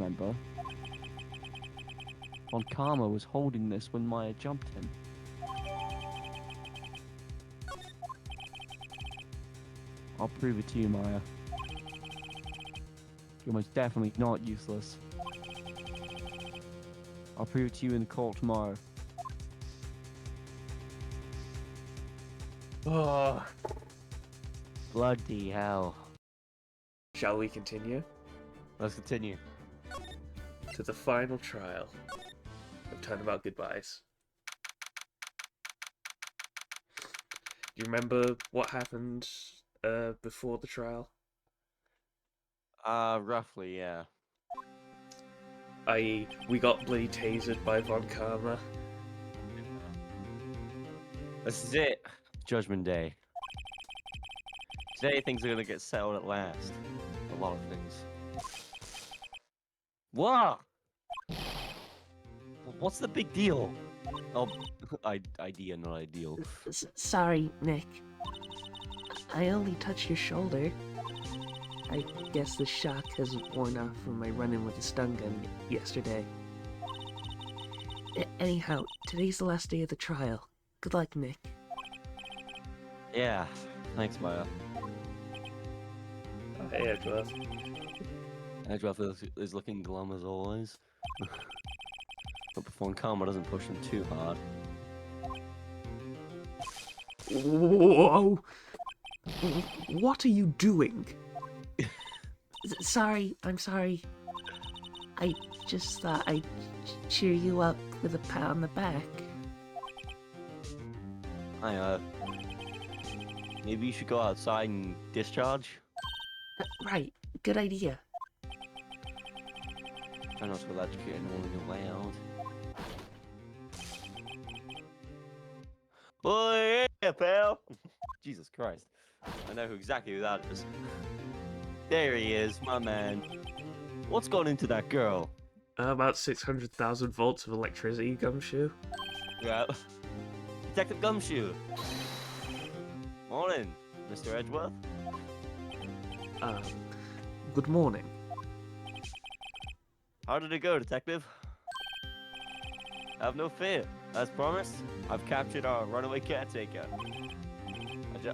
remember. Von Karma was holding this when Maya jumped him. I'll prove it to you, Maya. You're most definitely not useless. I'll prove it to you in the court tomorrow. Oh. Bloody hell. Shall we continue Let's continue. to the final trial of Turnabout Goodbyes? Do you remember what happened before the trial? Roughly, yeah. I.e., we got bloody tasered by Von Karma. This is it. Judgment Day. Today things are gonna get settled at last. A lot of things. Whoa! What's the big deal? Oh, idea, not ideal. Sorry, Nick. I only touched your shoulder. I guess the shock has worn off from my run-in with the stun gun yesterday. Anyhow, today's the last day of the trial. Good luck, Nick. Yeah, thanks, Maya. Hey, Edgeworth. Edgeworth is looking glum as always. But before Karma doesn't push him too hard. Whoa! What are you doing? Sorry, I'm sorry. I just thought I'd cheer you up with a pat on the back. Hi, maybe you should go outside and discharge? Right, good idea. Try not to electrocute anyone on your way out. Oh yeah, pal! Jesus Christ. I know exactly who that is. There he is, my man. What's gone into that girl? About 600,000 volts of electricity, Gumshoe. Yeah. Detective Gumshoe. Morning, Mr. Edgeworth. Good morning. How did it go, Detective? Have no fear. As promised, I've captured our runaway caretaker.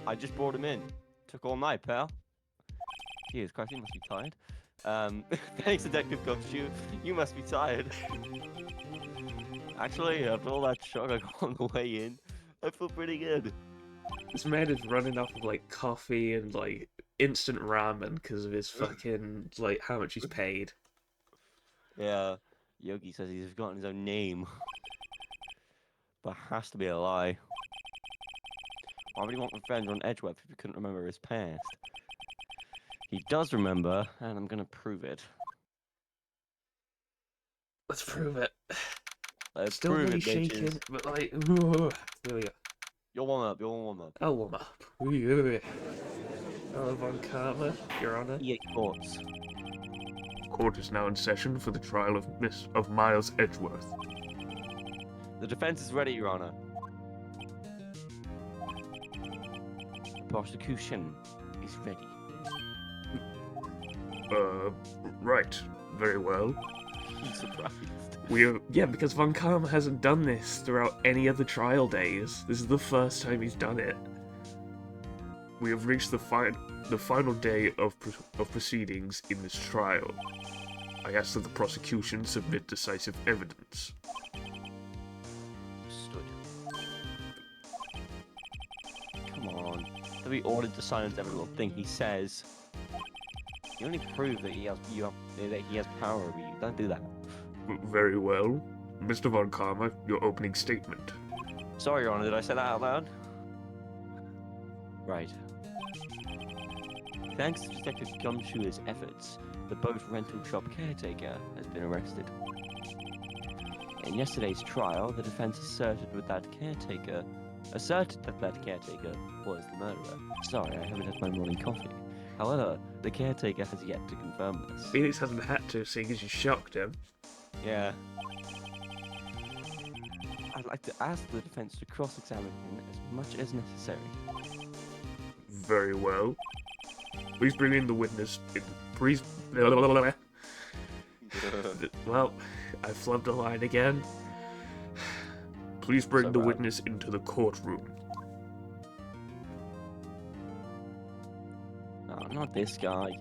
I just brought him in. Took all night, pal. Jesus Christ, you must be tired. Thanks, Detective Gumshoe. You must be tired. Actually, after all that shock I got on the way in, I feel pretty good. This man is running off of, like, coffee and, like, instant ramen because of his fucking, like, how much he's paid. Yeah, Yogi says he's forgotten his own name. But has to be a lie. Why would he want revenge on Edgeworth if he couldn't remember his past? He does remember, and I'm gonna prove it. Let's prove it. Let's Still prove really it, shaking, bitches. but, like, there we go. You'll warm up, you'll warm up. I'll warm up. Hello, Von Karma, Your Honor. EA Courts. Court is now in session for the trial of Miles Edgeworth. The defense is ready, Your Honor. The prosecution is ready. Right. Very well. I'm surprised. Because Von Karma hasn't done this throughout any other trial days. This is the first time he's done it. We have reached the final day of proceedings in this trial. I ask that the prosecution submit decisive evidence. Stood. Come on. Have we ordered to silence every little thing he says? You only prove that he has power over you. Don't do that. Very well. Mr. Von Karma, your opening statement. Sorry, Your Honor, did I say that out loud? Right. Thanks to Detective Gumshoe's efforts, the boat rental shop caretaker has been arrested. In yesterday's trial, the defense asserted that that caretaker was the murderer. Sorry, I haven't had my morning coffee. However, the caretaker has yet to confirm this. Felix hasn't had to, seeing as you shocked him. Yeah. I'd like to ask the defense to cross-examine him as much as necessary. Very well. Please bring in the witness. Please. Well, I flubbed a line again. Please bring So the bad. witness into the courtroom. No, not this guy.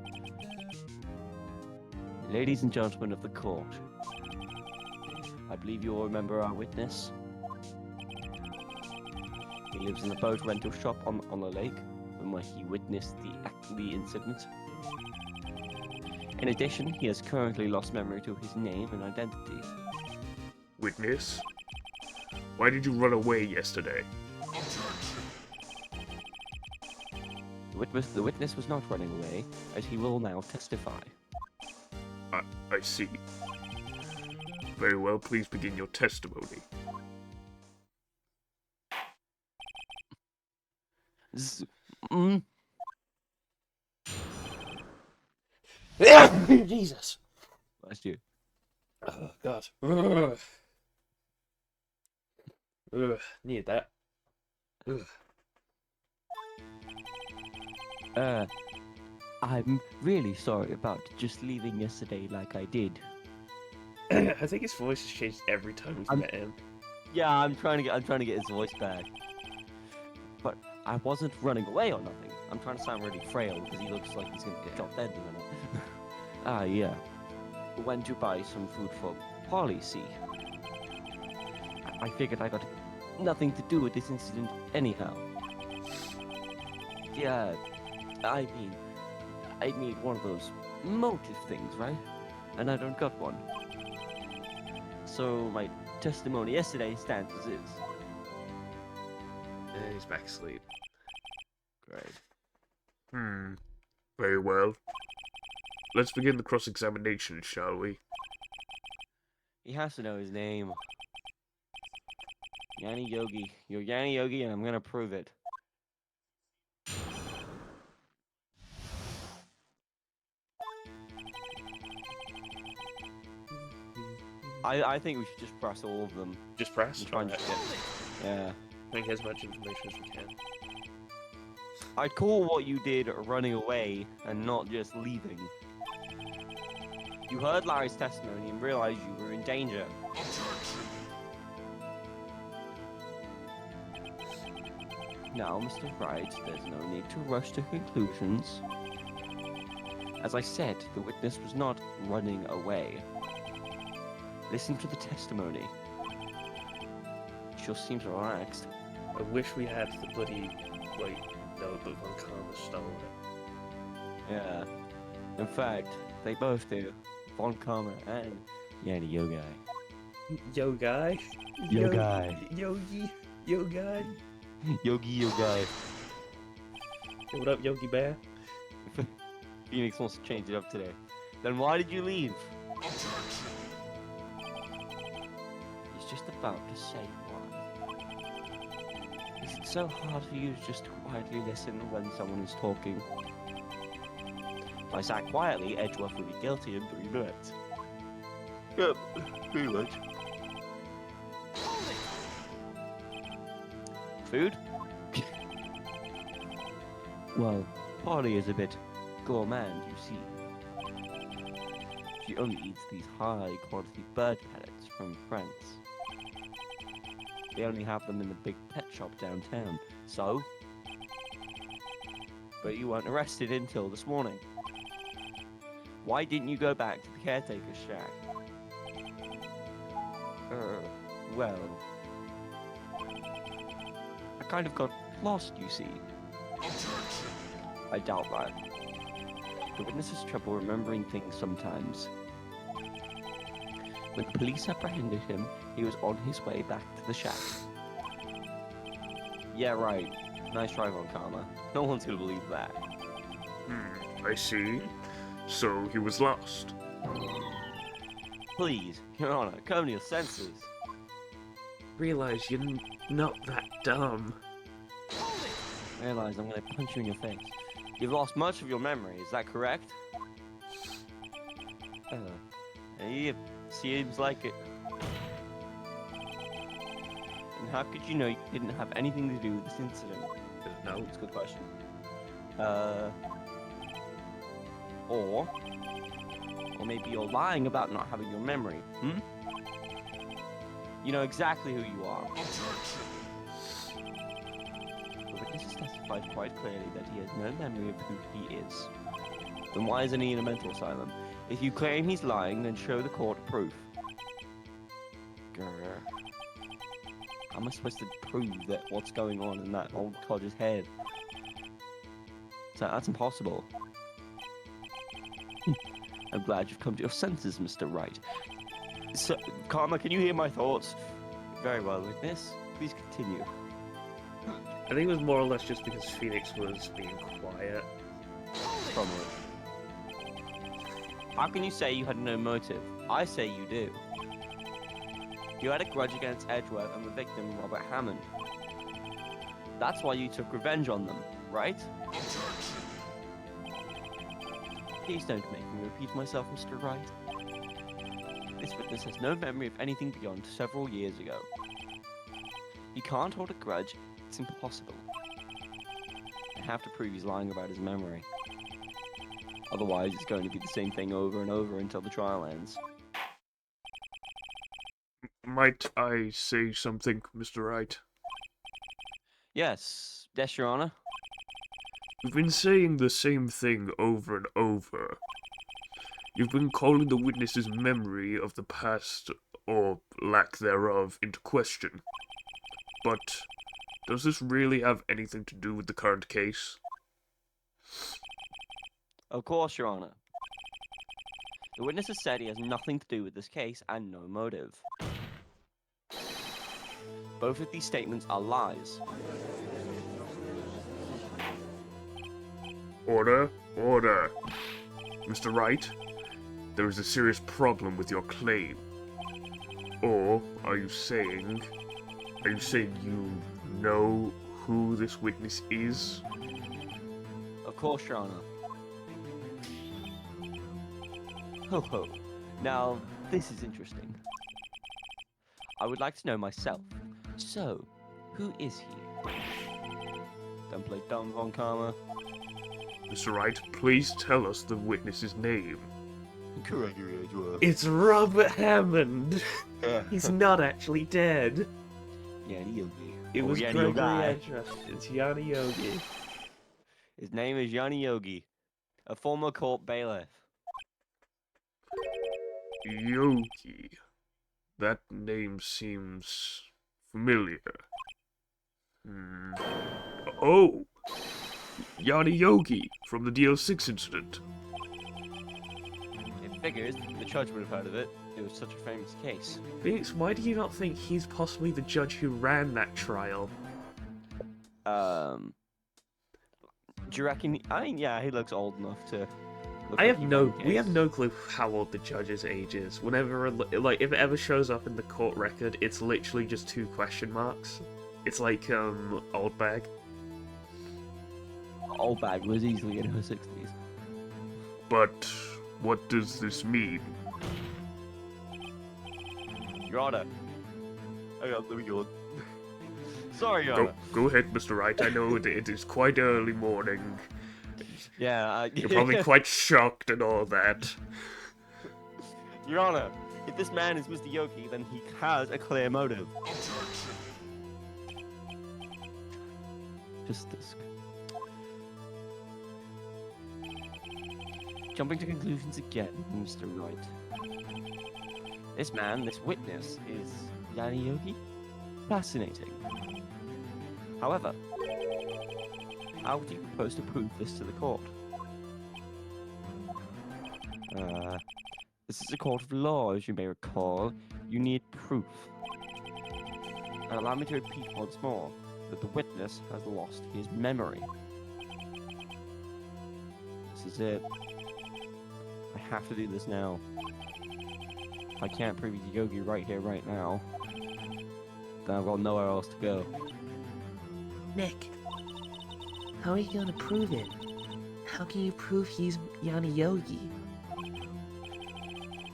Ladies and gentlemen of the court, I believe you all remember our witness. He lives in a boat rental shop on the lake, and where he witnessed the incident. In addition, he has currently lost memory to his name and identity. Witness? Why did you run away yesterday? The witness was not running away, as he will now testify. I see. Very well, please begin your testimony. Jesus. Bless you. Oh, God. Need that. I'm really sorry about just leaving yesterday like I did. I think his voice has changed every time we've met him. Yeah, I'm trying to get his voice back. But I wasn't running away or nothing. I'm trying to sound really frail because he looks like he's gonna get dropped dead in a minute. Yeah. Went to buy some food for Polly, see. I figured I got nothing to do with this incident anyhow. Yeah, I need one of those motive things, right? And I don't got one. So my testimony yesterday stands as is. And he's back asleep. Great. Very well. Let's begin the cross-examination, shall we? He has to know his name. Yanni Yogi. You're Yanni Yogi, and I'm gonna prove it. I think we should just press all of them. Just press? And try and Alright. Yeah. Make as much information as we can. I'd call what you did running away and not just leaving. You heard Larry's testimony and realized you were in danger. Now, Mr. Wright, there's no need to rush to conclusions. As I said, the witness was not running away. Listen to the testimony. Sure seems relaxed. I wish we had the bloody, like, note that Von Karma stole it. Yeah. In fact, they both do. Von Karma and Yanni Yogi. Yo, guy. Yo, guy. Yogi. Yo, guy. Yogi Yogi. What up, Yogi Bear? Phoenix wants to change it up today. Then why did you leave? He's just about to say why. Is it so hard for you to just quietly listen when someone is talking? If I sat quietly, Edgeworth would be guilty in 3 minutes. Yep, pretty much. Food? Well, Polly is a bit gourmand, you see. She only eats these high-quality bird pellets from France. They only have them in the big pet shop downtown, so... But you weren't arrested until this morning. Why didn't you go back to the caretaker's shack? Well... I kind of got lost, you see. I doubt that. The witness has trouble remembering things sometimes. When the police apprehended him, he was on his way back to the shack. Yeah, right. Nice try, Von Karma. No one's gonna believe that. I see. So he was lost. Please, Your Honor, come to your senses. Realize you're not that dumb. Realize I'm gonna punch you in your face. You've lost much of your memory, is that correct? Yep, seems like it. And how could you know you didn't have anything to do with this incident? No, it's a good question. Or Or maybe you're lying about not having your memory, hmm? You know exactly who you are. The witness has testified quite clearly that he has no memory of who he is. Then why isn't he in a mental asylum? If you claim he's lying, then show the court proof. Grr. How am I supposed to prove that what's going on in that old codger's head? So that's impossible. I'm glad you've come to your senses, Mr. Wright. So, Karma, can you hear my thoughts? Very well, witness. Please continue. I think it was more or less just because Phoenix was being quiet. Probably. How can you say you had no motive? I say you do. You had a grudge against Edgeworth and the victim, Robert Hammond. That's why you took revenge on them, right? Please don't make me repeat myself, Mr. Wright. This witness has no memory of anything beyond several years ago. He can't hold a grudge. It's impossible. I have to prove he's lying about his memory. Otherwise, it's going to be the same thing over and over until the trial ends. Might I say something, Mr. Wright? Yes, Your Honor. You've been saying the same thing over and over. You've been calling the witness's memory of the past, or lack thereof, into question. But does this really have anything to do with the current case? Of course, Your Honor. The witness has said he has nothing to do with this case and no motive. Both of these statements are lies. Order, order. Mr. Wright, there is a serious problem with your claim. Or are you saying you know who this witness is? Of course, Your Honor. Ho ho. Now, this is interesting. I would like to know myself. So, who is he? Don't play dumb, Von Karma. Mr. Wright, please tell us the witness's name. Gregory Edgeworth. It's Robert Hammond. He's not actually dead. Yanni Yogi. It was Yanni Gregory Yogi. Edgeworth. It's Yanni Yogi. His name is Yanni Yogi, a former court bailiff. Yogi. That name seems familiar. Oh! Yanni Yogi from the DL6 incident. It figures the judge would have heard of it. It was such a famous case. Phoenix, why do you not think he's possibly the judge who ran that trial? Do you reckon? Yeah, he looks old enough to. Look We like he ran the have case. no clue how old the judge's age is. Whenever, like, if it ever shows up in the court record, it's literally just 2 question marks. It's like, Oldbag. Oldbag was easily in her 60s. But what does this mean? Your Honor. Hang on, let me go on. Sorry, Your Honor. Go ahead, Mr. Wright. I know it is quite early morning. Yeah, You're probably quite shocked and all that. Your Honor, if this man is Mr. Yogi, then he has a clear motive. Just this. Jumping to conclusions again, Mr. Wright. This man, this witness, is Yanni Yogi? Fascinating. However, how do you propose to prove this to the court? This is a court of law, as you may recall. You need proof. And allow me to repeat once more that the witness has lost his memory. This is it. I have to do this now. If I can't prove he's Yogi right here, right now, then I've got nowhere else to go. Nick, how are you gonna prove it? How can you prove he's Yanni Yogi?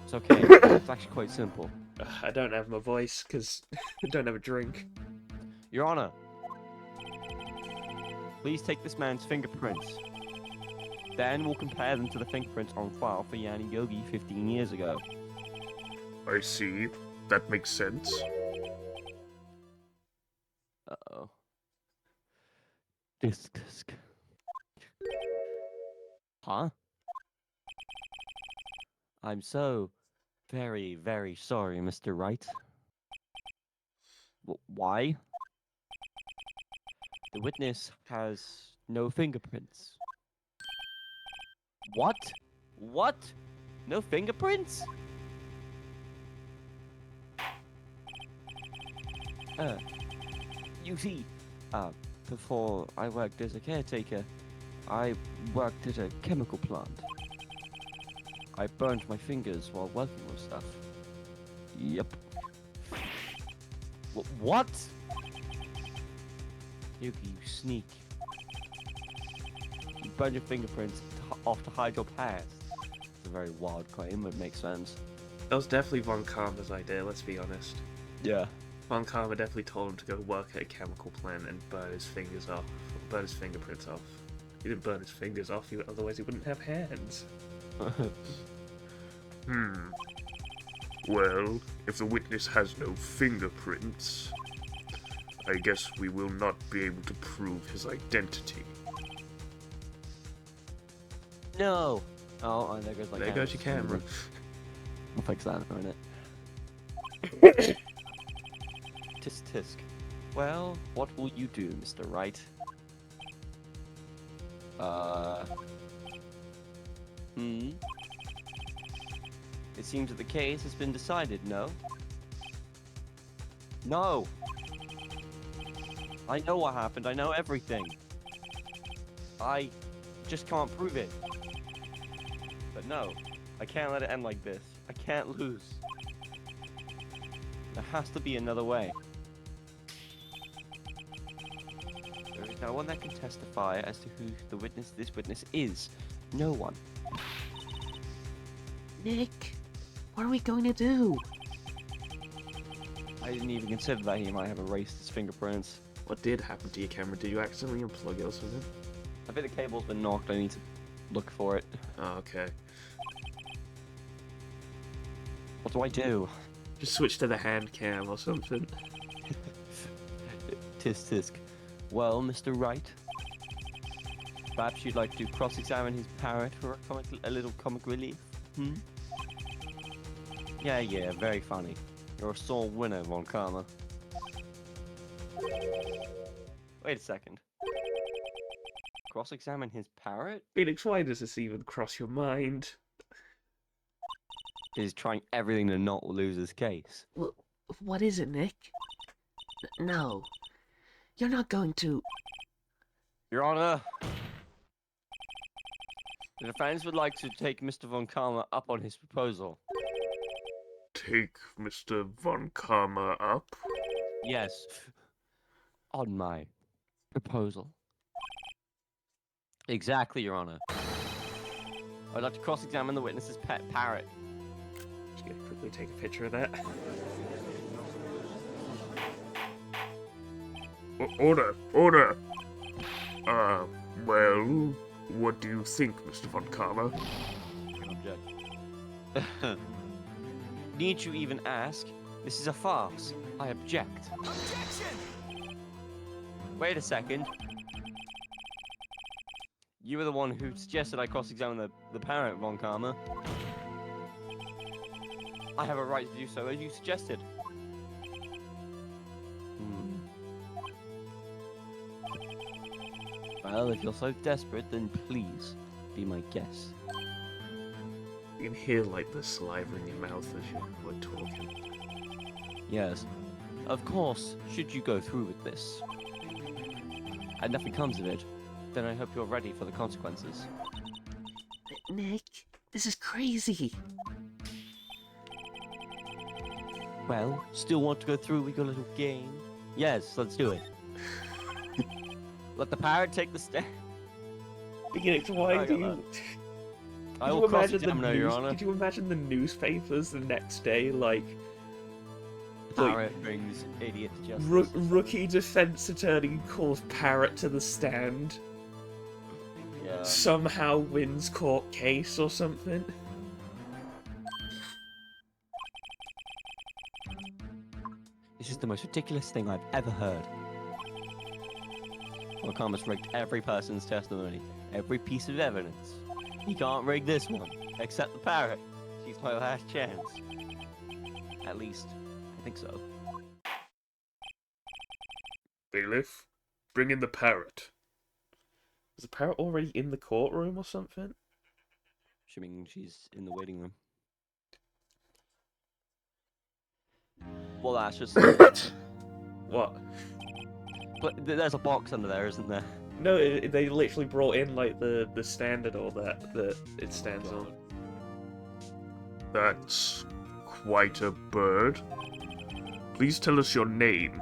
It's okay. It's actually quite simple. I don't have my voice, because I don't have a drink. Your Honor, please take this man's fingerprints. Then we'll compare them to the fingerprints on file for Yanni Yogi 15 years ago. I see. That makes sense. Uh-oh. Disc. Huh? I'm so very, very sorry, Mr. Wright. Why? The witness has no fingerprints. What? What? No fingerprints? You see, before I worked as a caretaker, I worked at a chemical plant. I burned my fingers while working with stuff. Yep. What? You sneak. You burn your fingerprints off to hide your past. It's a very wild claim, but it makes sense. That was definitely Von Karma's idea, let's be honest. Yeah. Von Karma definitely told him to go work at a chemical plant and burn his fingers off. Burn his fingerprints off. He didn't burn his fingers off, otherwise he wouldn't have hands. Well, if the witness has no fingerprints, I guess we will not be able to prove his identity. No! Oh, there goes my There camera. goes your camera. I'll fix that in a minute. Tisk. Well, what will you do, Mr. Wright? It seems that the case has been decided, no? No! I know what happened, I know everything. I just can't prove it. But no, I can't let it end like this. I can't lose. There has to be another way. There is no one that can testify as to who this witness is. No one. Nick, what are we going to do? I didn't even consider that he might have erased his fingerprints. What did happen to your camera? Did you accidentally unplug it or something? I think the cable's been knocked, I need to look for it. Oh, okay. What do I do? Just switch to the hand cam or something. Tisk. Well, Mr. Wright, perhaps you'd like to cross-examine his parrot for a little comic relief? Yeah, very funny. You're a sore winner, Von Karma. Wait a second. Cross-examine his parrot? Phoenix, why does this even cross your mind? He's trying everything to not lose his case. What is it, Nick? No. You're not going to... Your Honor, the defense would like to take Mr. Von Karma up on his proposal. Take Mr. Von Karma up? Yes, on my proposal. Exactly, Your Honor. I'd like to cross-examine the witness's pet parrot. Just gonna quickly take a picture of that. Order! Well, what do you think, Mr. Von Karma? Object. Need you even ask? This is a farce. I object. Objection! Wait a second. You were the one who suggested I cross-examine the parrot, Von Karma. I have a right to do so, as you suggested. Well, if you're so desperate, then please be my guest. You can hear, like, the saliva in your mouth as you're talking. Yes. Of course, should you go through with this, and nothing comes of it, then I hope you're ready for the consequences. Nick, this is crazy. Well, still want to go through with your little game? Yes, let's do it. Let the parrot take the stand. Phoenix, why do you... I will cross-examine her, Your Honor. Could you imagine the newspapers the next day, like... Parrot brings idiot to justice. Rookie defense attorney calls parrot to the stand. Yeah. somehow wins court case or something. This is the most ridiculous thing I've ever heard. Wakama's rigged every person's testimony, every piece of evidence. He can't rig this one, except the parrot. She's my last chance. At least, I think so. Bailiff, bring in the parrot. Is the parrot already in the courtroom or something? Assuming she's in the waiting room. Well, that's just... What? But there's a box under there, isn't there? No, they literally brought in, like, the standard or that it stands on. That's quite a bird. Please tell us your name.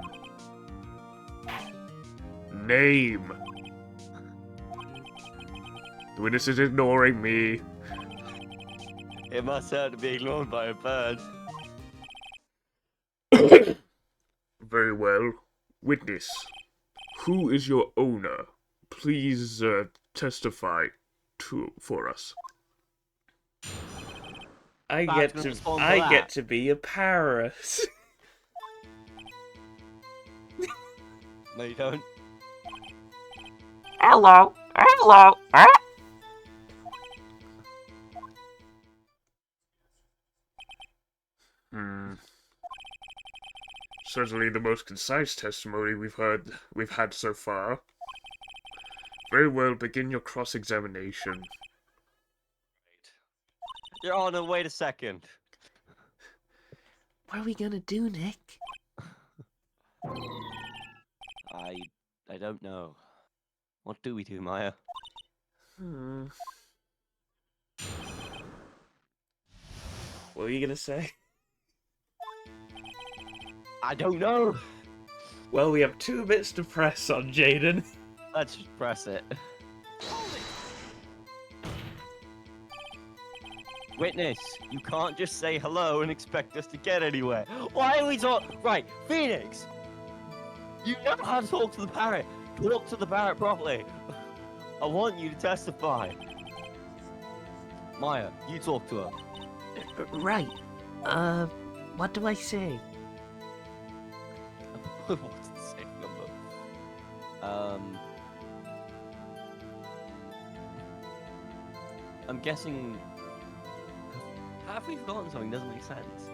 Name! The witness is ignoring me. It must hurt to be ignored by a bird. Very well. Witness, who is your owner? Please testify for us. I get to be a parrot. No, you don't. Hello. Hello. Certainly the most concise testimony we've had so far. Very well, begin your cross-examination. Your Honor, wait a second. What are we gonna do, Nick? I don't know. What do we do, Maya? What are you gonna say? I don't know. Well, we have 2 bits to press on, Jaden. Let's just press it. Witness, you can't just say hello and expect us to get anywhere. Why are we talking? Right, Phoenix! You know how to talk to the parrot. Talk to the parrot properly. I want you to testify. Maya, you talk to her. Right. What do I say? What's the safe number? I'm guessing... Have we forgotten something? Doesn't make sense.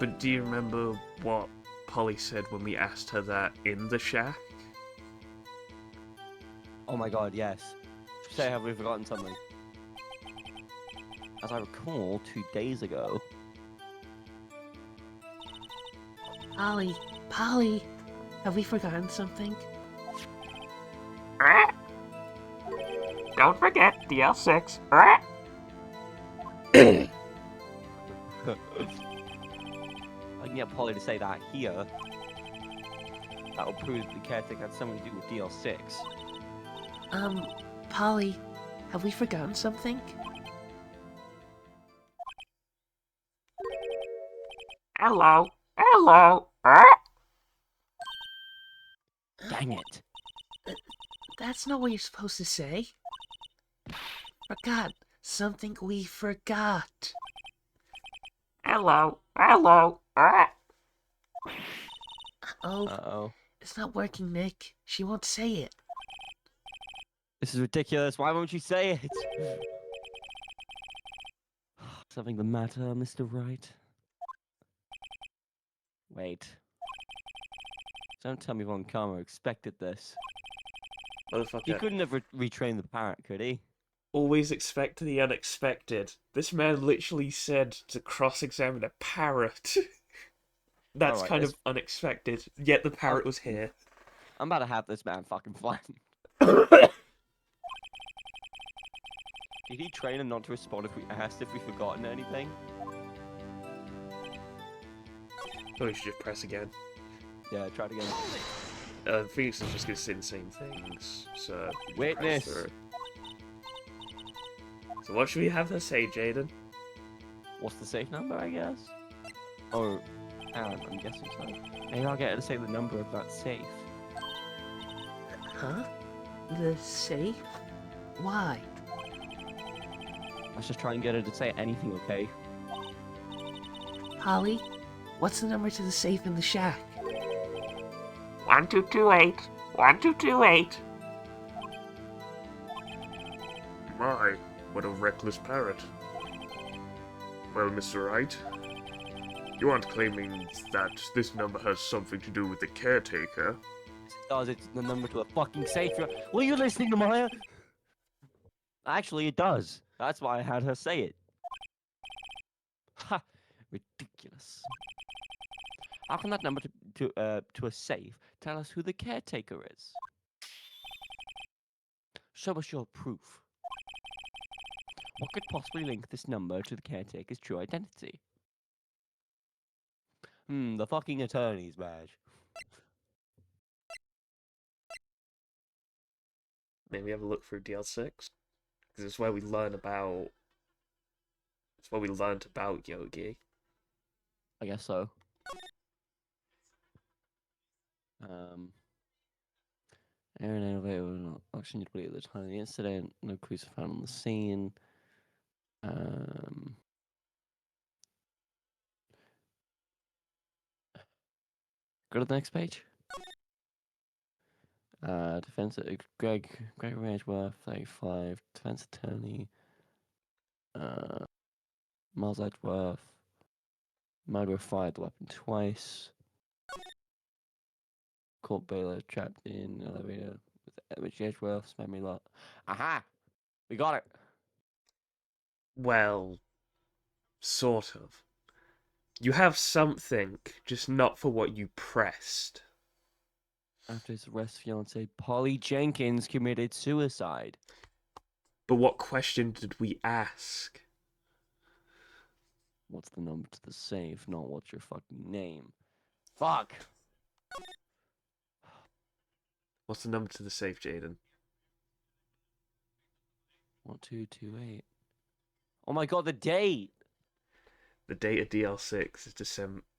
But do you remember what Polly said when we asked her that in the shack? Oh my god, yes. Say, have we forgotten something? As I recall, 2 days ago... Polly, have we forgotten something? Don't forget DL6. I can get Polly to say that here. That will prove that the caretaker had something to do with DL6. Polly, have we forgotten something? Hello. Hello. Dang it. That's not what you're supposed to say. Forgot. Something we forgot. Hello. Hello. Oh, Uh-oh. it's not working, Nick. She won't say it. This is ridiculous. Why won't you say it? Something the matter, Mr. Wright? Wait. Don't tell me Von Karma expected this. He Motherfucker. couldn't have retrained the parrot, could he? Always expect the unexpected. This man literally said to cross-examine a parrot. That's Alright, kind of unexpected, yet the parrot was here. I'm about to have this man fucking flattened. Did he train him not to respond if we asked if we've forgotten anything? Oh, we should just press again. Yeah, try it again. Phoenix is just gonna say the same things, so... Witness! press her. So what should we have her say, Jaden? What's the safe number, I guess? Or, I'm guessing so. Maybe I'll get her to say the number of that safe. Huh? The safe? Why? Let's just try and get her to say anything, okay? Holly, what's the number to the safe in the shack? 1228. 1228. My, what a reckless parrot. Well, Mr. Wright, you aren't claiming that this number has something to do with the caretaker? It does. It's the number to a fucking safe. Were you listening to Maya? Actually, it does. That's why I had her say it. Ha! Ridiculous. How can that number to a safe tell us who the caretaker is? Show us your proof. What could possibly link this number to the caretaker's true identity? The fucking attorney's badge. Maybe have a look through DL6? Because it's where we learn about... It's where we learned about Yogi. I guess so. Aaron elevator was not auctioned at the time of the incident. No clues were found on the scene. Go to the next page. Defense Greg Edgeworth, 35. Defense attorney. Miles Edgeworth. Murderer fired the weapon twice. Court bailiff trapped in elevator with Edgeworth's memory lot. Aha! We got it. Well, sort of. You have something, just not for what you pressed. After his arrest, fiancée Polly Jenkins committed suicide. But what question did we ask? What's the number to the safe? Not what's your fucking name. Fuck! What's the number to the safe, Jaden? 1228. Oh my god, the date! The date of DL6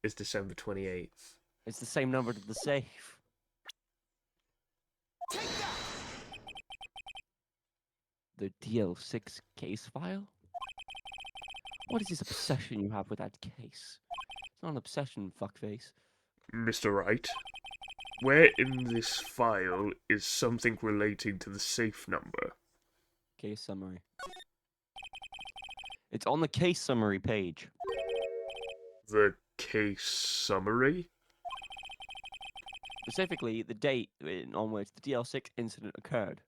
is December 28th. It's the same number to the safe. The DL6 case file? What is this obsession you have with that case? It's not an obsession, fuckface. Mr. Wright, where in this file is something relating to the safe number? Case summary. It's on the case summary page. The case summary? Specifically, the date on which the DL6 incident occurred.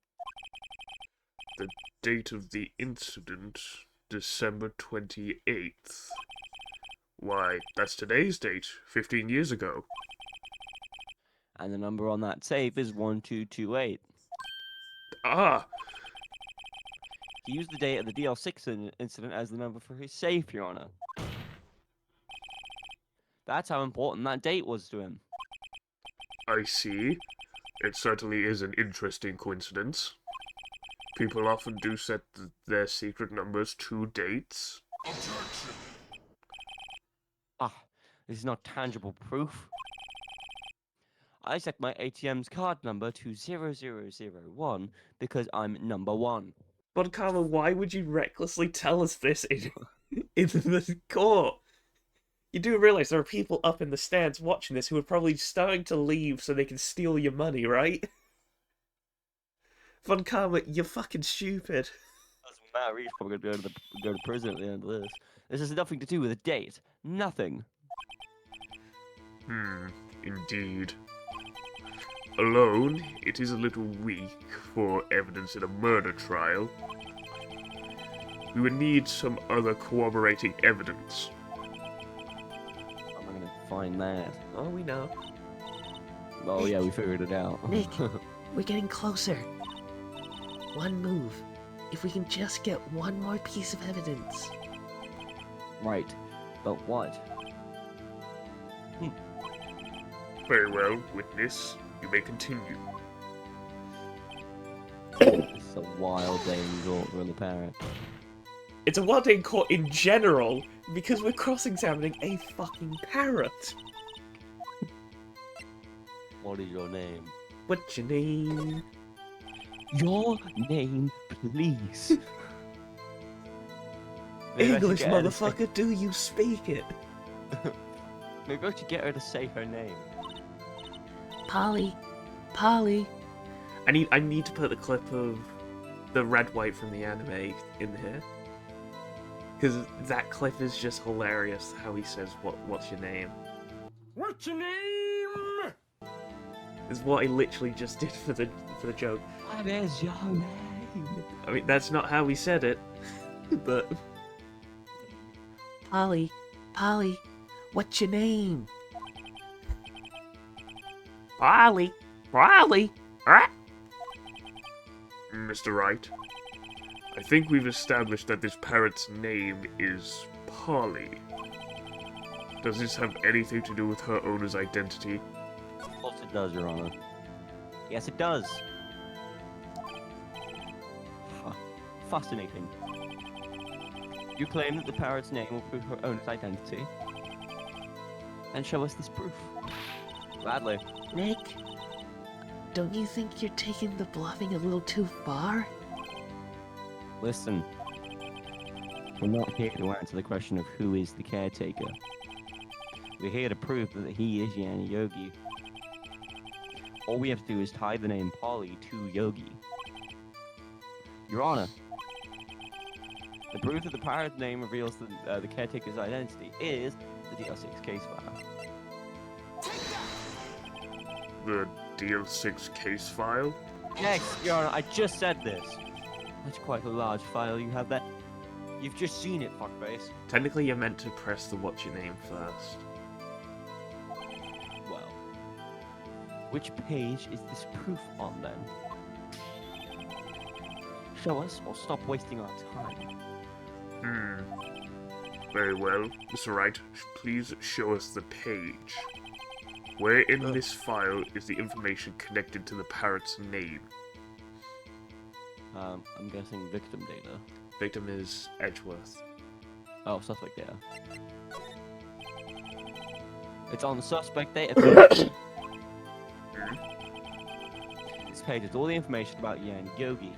The date of the incident, December 28th. Why, that's today's date, 15 years ago. And the number on that safe is 1228. Ah! He used the date of the DL6 incident as the number for his safe, Your Honor. That's how important that date was to him. I see. It certainly is an interesting coincidence. People often do set their secret numbers to dates. Ah, this is not tangible proof. I set my ATM's card number to 0001 because I'm number one. But Karma, why would you recklessly tell us this in the court? You do realize there are people up in the stands watching this who are probably starting to leave so they can steal your money, right? Von Karma, you're fucking stupid. Doesn't matter, he's probably going to go to prison at the end of this. This has nothing to do with a date. Nothing. Indeed. Alone, it is a little weak for evidence in a murder trial. We would need some other corroborating evidence. How am I going to find that? Oh, we know. Oh yeah, we figured it out. Nick, we're getting closer. One move. If we can just get one more piece of evidence. Right. But what? Very well, witness. You may continue. It's a wild day in court for the parrot. It's a wild day in court in general, because we're cross-examining a fucking parrot. What is your name? What's your name? Your name, please. Maybe I should English, get her to say- motherfucker, do you speak it? Maybe I should get her to say her name. Polly. Polly. I need to put the clip of the red white from the anime in here. Because that clip is just hilarious, how he says, what's your name? What's your name? Is what I literally just did for the joke. What is your name? I mean, that's not how he said it, but... Polly. Polly. What's your name? Polly. Polly. Ah. Mr. Wright, I think we've established that this parrot's name is Polly. Does this have anything to do with her owner's identity? Of course it does, Your Honor. Yes, it does. Fascinating. You claim that the parrot's name will prove her owner's identity. And show us this proof. Gladly. Nick? Don't you think you're taking the bluffing a little too far? Listen. We're not here to answer the question of who is the caretaker. We're here to prove that he is Yanni Yogi. All we have to do is tie the name Polly to Yogi. Your Honor, the proof that the pirate name reveals the caretaker's identity is the DL6 case file. The DL6 case file? Yes, Your Honor, I just said this. That's quite a large file you have there. You've just seen it, fuckface. Technically, you're meant to press the what's your name first. Well, which page is this proof on then? Show us or stop wasting our time. Very well. Mr. Wright, please show us the page. Where in this file is the information connected to the parrot's name? I'm guessing victim data. Victim is Edgeworth. Oh, suspect data. It's on the suspect database. This page has all the information about Yan Yogi.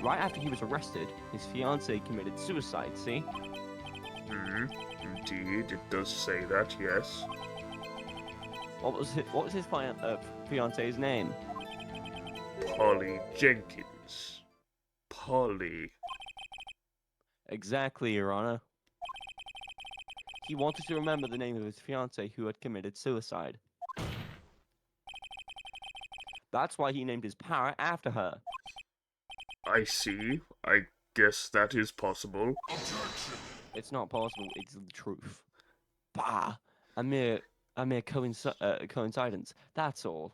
Right after he was arrested, his fiancée committed suicide, see? Indeed, it does say that, yes. What was his fiancée's name? Polly Jenkins. Polly. Exactly, Your Honor. He wanted to remember the name of his fiancée who had committed suicide. That's why he named his parrot after her. I see. I guess that is possible. It's not possible, it's the truth. Bah! A mere coincidence, that's all.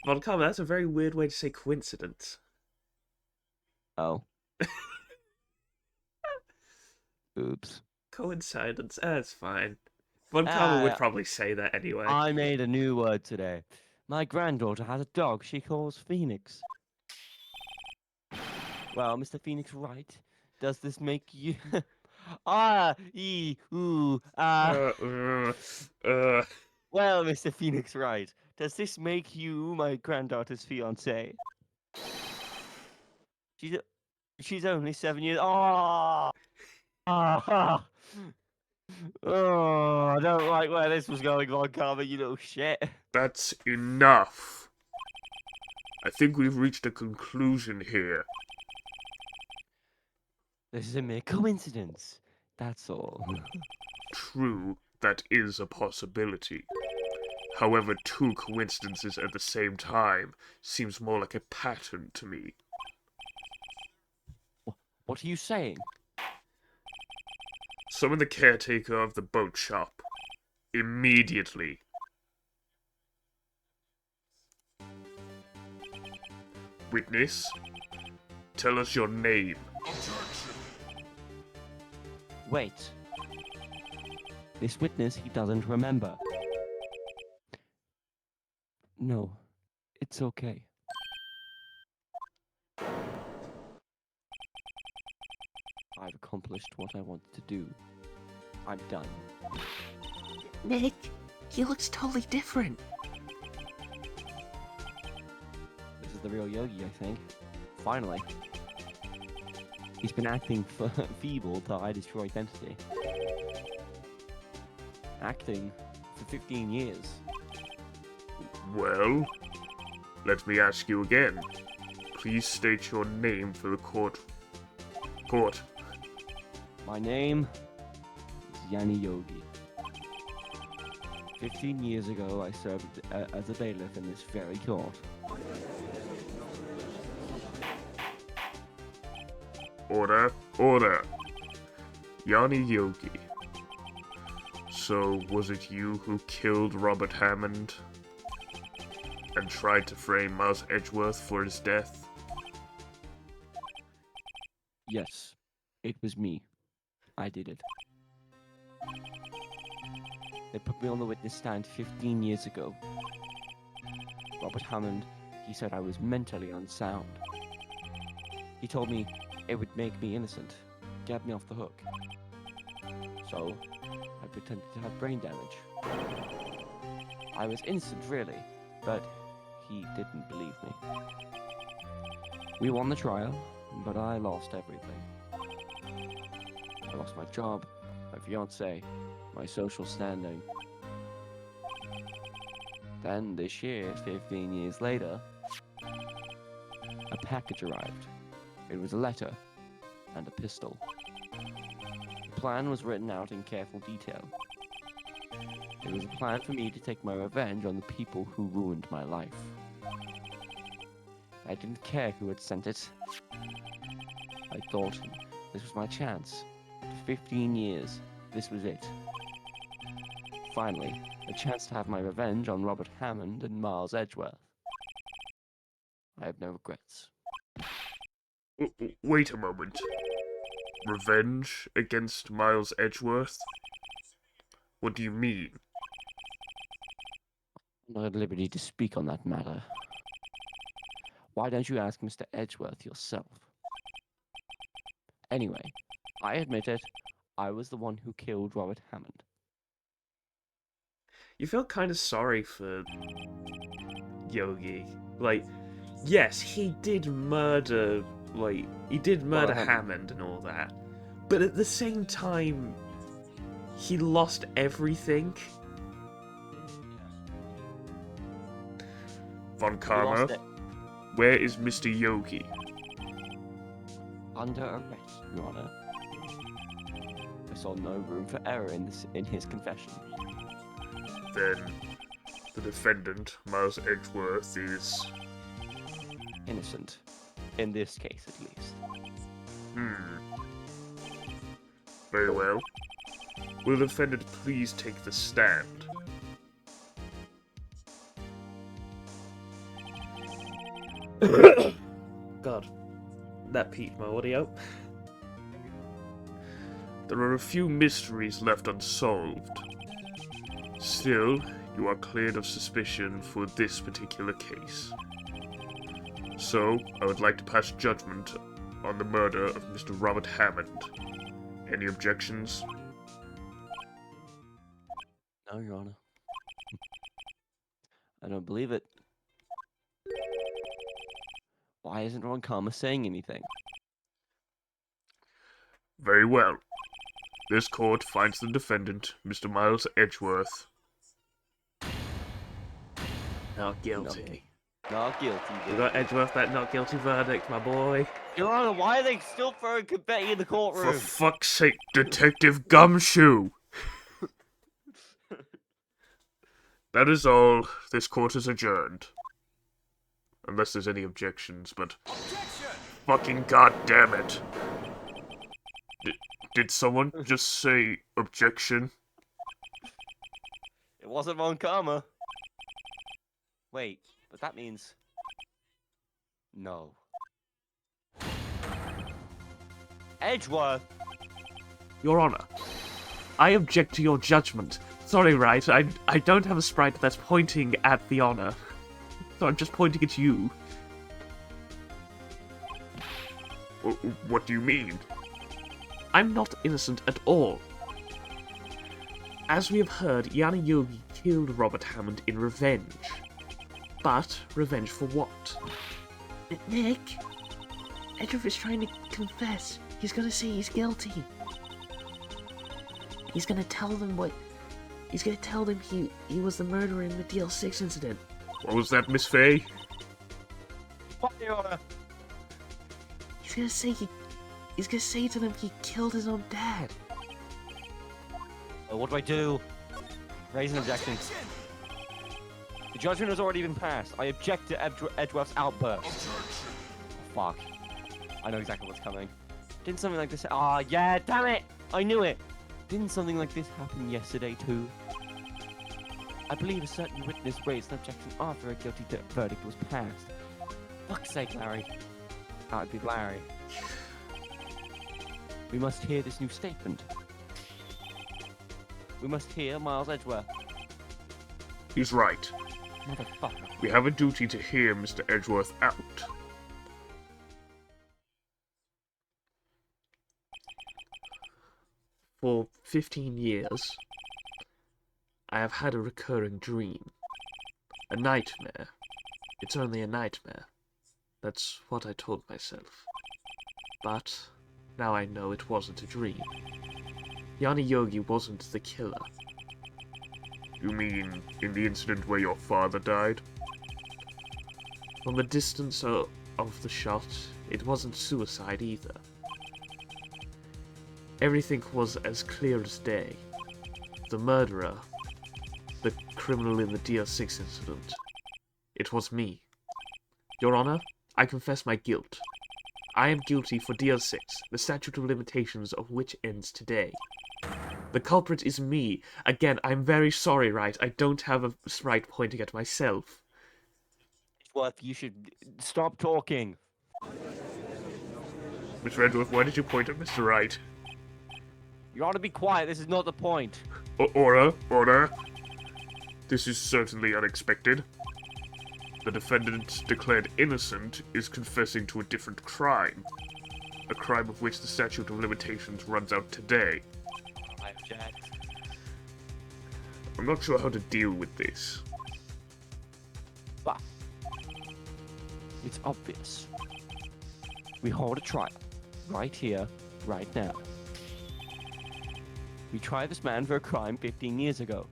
Von Karma, that's a very weird way to say coincidence. Oh. Oops. Coincidence, that's fine. Von Karma would probably say that anyway. I made a new word today. My granddaughter has a dog she calls Phoenix. Well, Mr. Phoenix Wright, does this make you... Well, Mr. Phoenix Wright, does this make you my granddaughter's fiancé? She's only 7 years... Oh! Oh, I don't like where this was going on, Karma, you little shit. That's enough. I think we've reached a conclusion here. This is a mere coincidence. That's all. True, that is a possibility. However, two coincidences at the same time seems more like a pattern to me. What are you saying? Summon the caretaker of the boat shop. Immediately. Witness, tell us your name. Wait. This witness, he doesn't remember. No, it's okay. I've accomplished what I wanted to do. I'm done. Nick, he looks totally different. This is the real Yogi, I think. Finally. He's been acting feeble till I his true identity. Acting for 15 years. Well, let me ask you again. Please state your name for the court. My name is Yanni Yogi. 15 years ago, I served as a bailiff in this very court. Order, order. Yanni Yogi. So, was it you who killed Robert Hammond and tried to frame Miles Edgeworth for his death? Yes, it was me. I did it. They put me on the witness stand 15 years ago. Robert Hammond, he said I was mentally unsound. He told me it would make me innocent, get me off the hook. So, I pretended to have brain damage. I was innocent, really, but he didn't believe me. We won the trial, but I lost everything. I lost my job, my fiancé, my social standing. Then this year, 15 years later, a package arrived. It was a letter and a pistol. The plan was written out in careful detail. It was a plan for me to take my revenge on the people who ruined my life. I didn't care who had sent it. I thought this was my chance. After 15 years, this was it. Finally, a chance to have my revenge on Robert Hammond and Miles Edgeworth. I have no regrets. Wait a moment. Revenge against Miles Edgeworth? What do you mean? I'm not at liberty to speak on that matter. Why don't you ask Mr. Edgeworth yourself? Anyway, I admit it. I was the one who killed Robert Hammond. You feel kind of sorry for Yogi. Like, yes, he did murder, Hammond and all that. But at the same time, he lost everything. Von Karma, where is Mr. Yogi? Under arrest, Your Honor. I saw no room for error in his confession. Then, the defendant, Miles Edgeworth, is... Innocent. In this case, at least. Very well. Will the defendant please take the stand? God, that peaked my audio. There are a few mysteries left unsolved. Still, you are cleared of suspicion for this particular case. So, I would like to pass judgment on the murder of Mr. Robert Hammond. Any objections? No, Your Honor. I don't believe it. Why isn't Ron Karma saying anything? Very well. This court finds the defendant, Mr. Miles Edgeworth, not guilty. Not guilty. We got Edgeworth that not guilty verdict, my boy. Your Honor, why are they still throwing confetti in the courtroom? For fuck's sake, Detective Gumshoe! That is all. This court is adjourned. Unless there's any objections, but... Objection! Fucking goddammit! Did someone just say objection? It wasn't Ron Karma. Wait, but that means... No. Edgeworth! Your Honor, I object to your judgment. Sorry, Wright, I don't have a sprite that's pointing at the honor. So I'm just pointing at you. What do you mean? I'm not innocent at all. As we have heard, Yanni Yogi killed Robert Hammond in revenge. But revenge for what? Nick? Edgeworth is trying to confess. He's gonna say he's guilty. He's gonna tell them what... He's gonna tell them he was the murderer in the DL6 incident. What was that, Miss Faye? Fire order! He's gonna say He's gonna say to them he killed his own dad. What do I do? Raise an objection. The judgment has already been passed. I object to Edgeworth's outburst. Oh, fuck. I know exactly what's coming. Didn't something like this... Ah, yeah, damn it! I knew it! Didn't something like this happen yesterday, too? I believe a certain witness raised an objection after a guilty verdict was passed. Fuck's sake, Larry. That'd be Larry. We must hear this new statement. We must hear Miles Edgeworth. He's right. Motherfucker. We have a duty to hear Mr. Edgeworth out. For 15 years, I have had a recurring dream. A nightmare. It's only a nightmare. That's what I told myself. But now I know it wasn't a dream. Yanni Yogi wasn't the killer. You mean in the incident where your father died? From the distance of the shot, it wasn't suicide either. Everything was as clear as day. The murderer, the criminal in the DL6 incident, it was me. Your Honor, I confess my guilt. I am guilty for DL6, the statute of limitations of which ends today. The culprit is me. Again, I'm very sorry, Wright. I don't have a right pointing at myself. Edgeworth, you should stop talking. Mr. Edgeworth, why did you point at Mr. Wright? You ought to be quiet. This is not the point. Order, order. This is certainly unexpected. The defendant declared innocent is confessing to a different crime. A crime of which the statute of limitations runs out today. I object. I'm not sure how to deal with this. But it's obvious. We hold a trial. Right here, right now. We tried this man for a crime 15 years ago.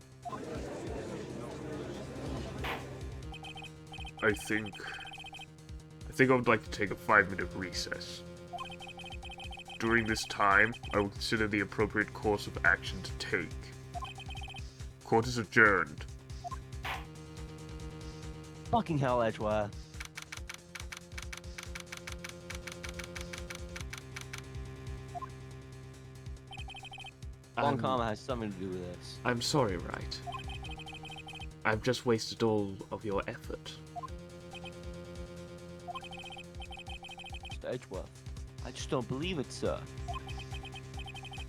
I think I would like to take a 5-minute recess. During this time, I will consider the appropriate course of action to take. Court is adjourned. Fucking hell, Edgeworth. Von Karma has something to do with this. I'm sorry, Wright. I've just wasted all of your effort. Mr. Edgeworth, I just don't believe it, sir.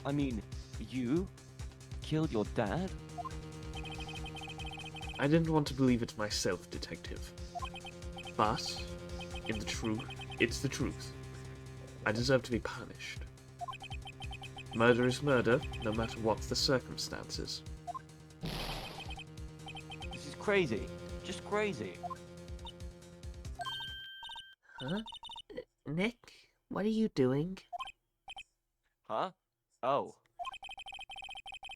I mean, you killed your dad? I didn't want to believe it myself, Detective. But, it's the truth. I deserve to be punished. Murder is murder, no matter what the circumstances. This is crazy. Just crazy. Huh? Nick, what are you doing? Huh? Oh.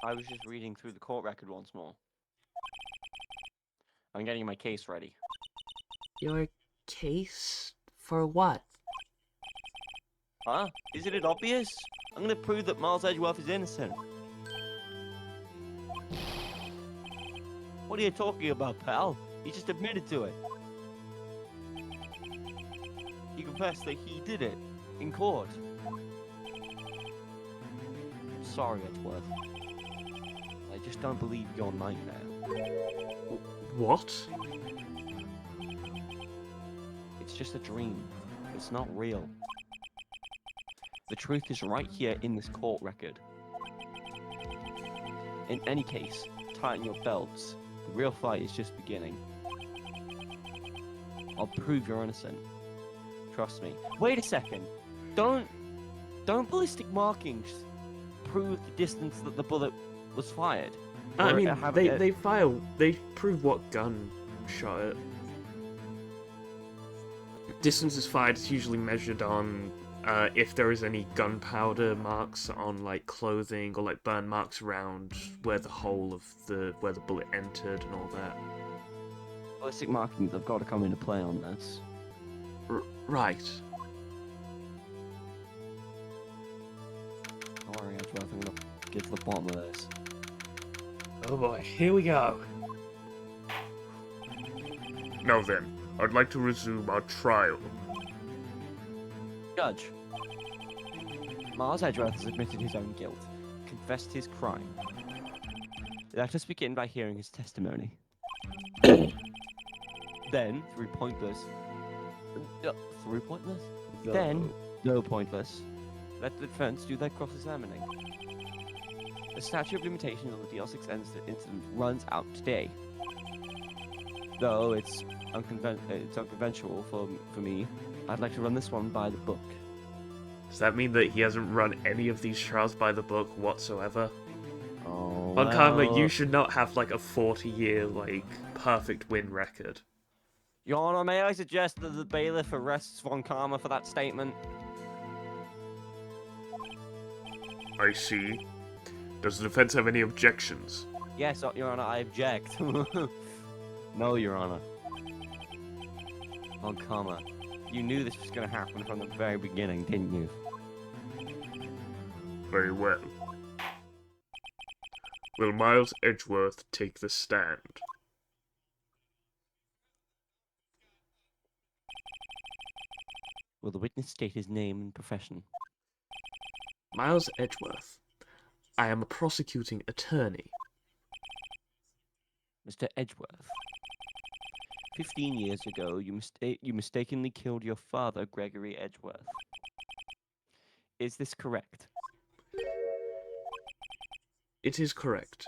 I was just reading through the court record once more. I'm getting my case ready. Your case? For what? Huh? Isn't it obvious? I'm gonna prove that Miles Edgeworth is innocent. What are you talking about, pal? He just admitted to it. He confessed that he did it in court. I'm sorry, Edgeworth. I just don't believe your nightmare. What? It's just a dream. It's not real. The truth is right here in this court record. In any case, tighten your belts. The real fight is just beginning. I'll prove you're innocent. Trust me. Wait a second. Don't ballistic markings prove the distance that the bullet was fired? I Or mean, have they prove what gun shot it. distance is fired is usually measured on if there is any gunpowder marks on like clothing or like burn marks around where the hole of where the bullet entered and all that. Ballistic markings have got to come into play on this. Right. Don't worry, Edgeworth, I'm gonna get to the bottom of this. Oh boy, here we go. Now then, I'd like to resume our trial. Judge. Miles Edgeworth has admitted his own guilt, confessed his crime. Let us begin by hearing his testimony. Then, through pointless... Then, no pointless. Let the defense do their cross-examining. The statute of limitations on the DL6 incident runs out today. Though it's unconventional for me, I'd like to run this one by the book. Does that mean that he hasn't run any of these trials by the book whatsoever? Oh, Von Karma, well. you should not have like a 40-year like perfect win record. Your Honor, may I suggest that the bailiff arrests Von Karma for that statement? I see. Does the defense have any objections? Yes, Your Honor, I object. No, Your Honor. Von Karma, you knew this was going to happen from the very beginning, didn't you? Very well. Will Miles Edgeworth take the stand? Will the witness state his name and profession? Miles Edgeworth. I am a prosecuting attorney. Mr. Edgeworth. 15 years ago, you mistakenly killed your father, Gregory Edgeworth. Is this correct? It is correct.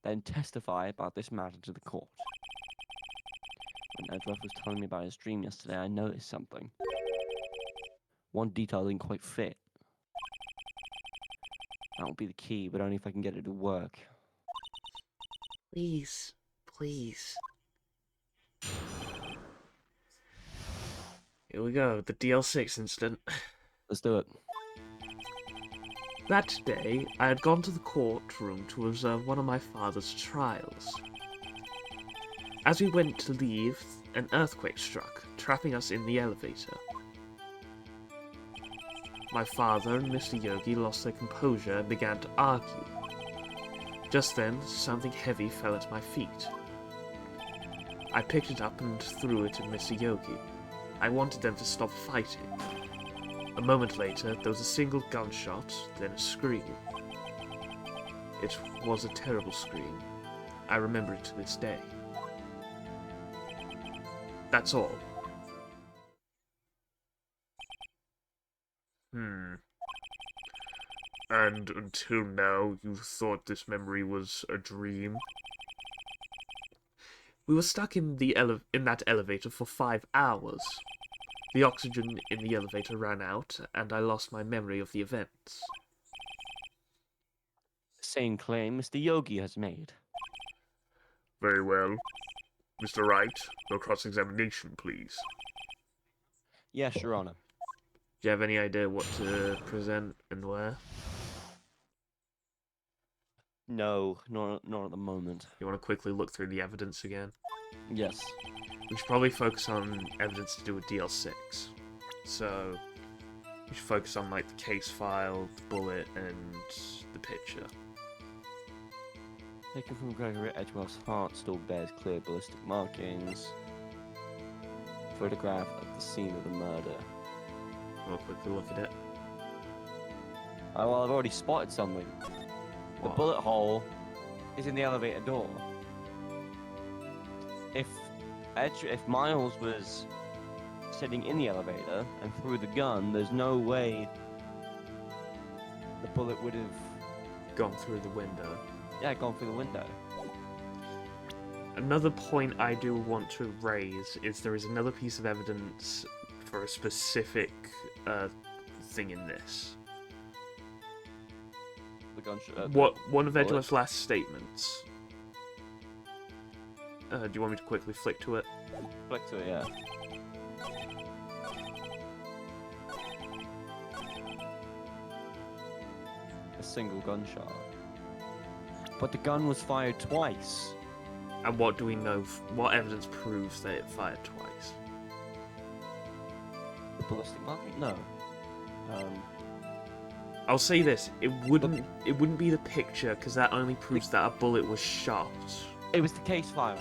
Then testify about this matter to the court. When Edgeworth was telling me about his dream yesterday, I noticed something. One detail didn't quite fit. That will be the key, but only if I can get it to work. Please, please. Here we go, the DL6 incident. Let's do it. That day, I had gone to the courtroom to observe one of my father's trials. As we went to leave, an earthquake struck, trapping us in the elevator. My father and Mr. Yogi lost their composure and began to argue. Just then, something heavy fell at my feet. I picked it up and threw it at Mr. Yogi. I wanted them to stop fighting. A moment later, there was a single gunshot, then a scream. It was a terrible scream. I remember it to this day. That's all. And until now, you thought this memory was a dream? We were stuck in that elevator for 5 hours. The oxygen in the elevator ran out, and I lost my memory of the events. Same claim Mr. Yogi has made. Very well. Mr. Wright, no cross-examination, please. Yes, Your Honor. Do you have any idea what to present and where? No, not at the moment. You want to quickly look through the evidence again? Yes. We should probably focus on evidence to do with DL6. So, we should focus on, like, the case file, the bullet, and the picture. Taken from Gregory Edgeworth's heart still bears clear ballistic markings. Photograph of the scene of the murder. We'll quickly look at it. Oh, well, I've already spotted something. The What? bullet hole is in the elevator door. If Miles was sitting in the elevator and threw the gun, there's no way the bullet would have Gone through the window. gone through the window. Another point I do want to raise is there is another piece of evidence for a specific thing in this. The gunshot. One of bullet? Edgeworth's last statements. Do you want me to quickly flick to it? Flick to it, yeah. a single gunshot. But the gun was fired twice. And what do we know? What evidence proves that it fired twice? The ballistic mark? No. I'll say this: it wouldn't be the picture because that only proves that a bullet was shot. It was the case file.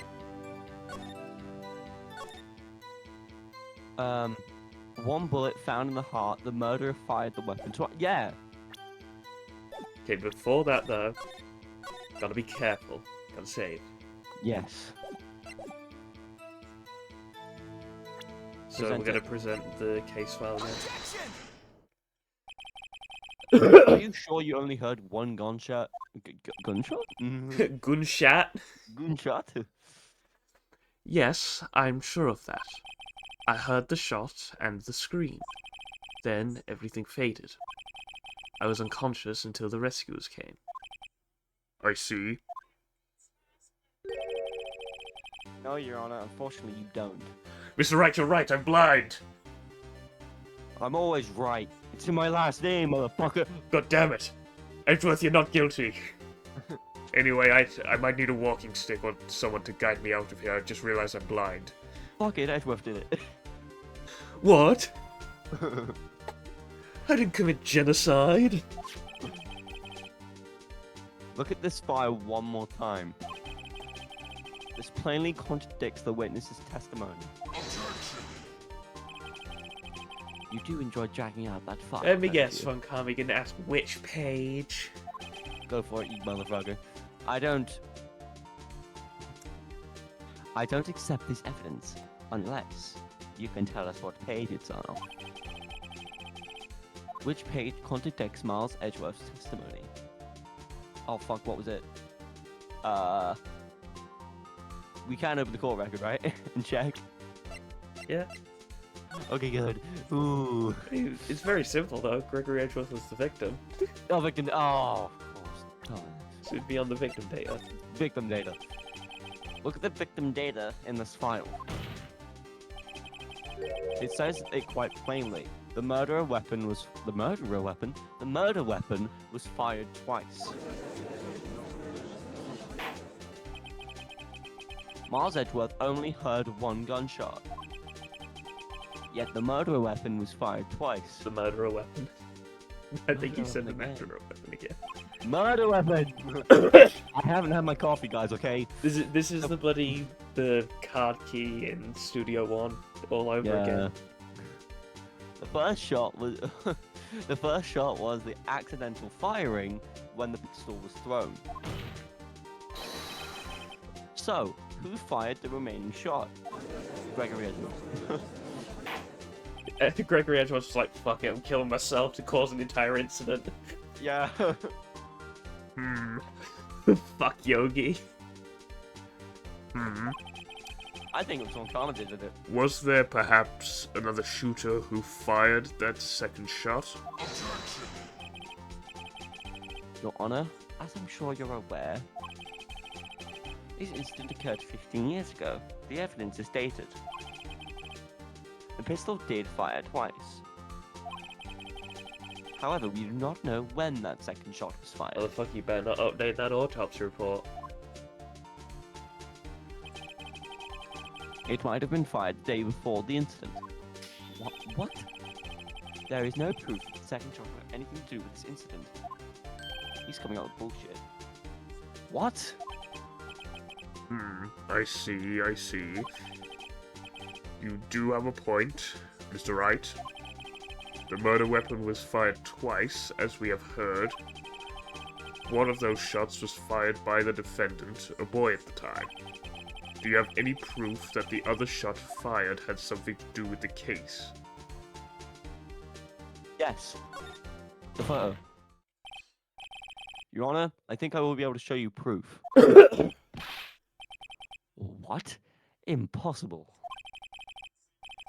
One bullet found in the heart. The murderer fired the weapon twice. Yeah. Okay, before that though, gotta be careful. Gotta save. Yes. So Present we're gonna it. present the case file again. Are you sure you only heard one gunshot? Gunshot? Gunshot? Gunshot? Yes, I'm sure of that. I heard the shot and the scream. Then everything faded. I was unconscious until the rescuers came. I see. No, Your Honor. Unfortunately, you don't. Mr. Wright, you're right, I'm blind! I'm always right. It's in my last name, motherfucker. God damn it! Edgeworth, you're not guilty. Anyway, I might need a walking stick or someone to guide me out of here. I just realized I'm blind. Fuck it, Edgeworth did it. What? I didn't commit genocide. Look at this file one more time. This plainly contradicts the witness's testimony. You do enjoy dragging out that file. Let me don't guess, you? Von Kami gonna ask which page. Go for it, you motherfucker. I don't accept this evidence unless you can tell us what page it's on. Which page contradicts Miles Edgeworth's testimony? Oh fuck, what was it? We can't open the court record, right? And check. Yeah. Okay, good. Ooh. It's very simple though. Gregory Edgeworth was the victim. Oh, victim. Oh, of course. Oh. So it'd be on the victim data. Victim data. Look at the victim data in this file. It says it quite plainly. The murder weapon was fired twice. Miles Edgeworth only heard one gunshot. Yet the murder weapon was fired twice. The murderer weapon. I think you Murderer said the weapon again. murderer weapon again. Murder weapon! I haven't had my coffee, guys, okay? This is the card key in Studio One all over again. The first shot was the accidental firing when the pistol was thrown. So, who fired the remaining shot? Gregory Edgeworth. Gregory Edgeworth was like, fuck it, I'm killing myself to cause an entire incident. Yeah. Fuck Yogi. I think it was on Karma did it. Was there perhaps another shooter who fired that second shot? Your Honor, as I'm sure you're aware, this incident occurred 15 years ago. The evidence is dated. The pistol did fire twice. However, we do not know when that second shot was fired. Motherfucker, you better not update that autopsy report. It might have been fired the day before the incident. What? There is no proof that the second shot had anything to do with this incident. He's coming up with bullshit. What? I see. You do have a point, Mr. Wright. The murder weapon was fired twice, as we have heard. One of those shots was fired by the defendant, a boy at the time. Do you have any proof that the other shot fired had something to do with the case? Yes. The photo. Your Honor, I think I will be able to show you proof. What? Impossible.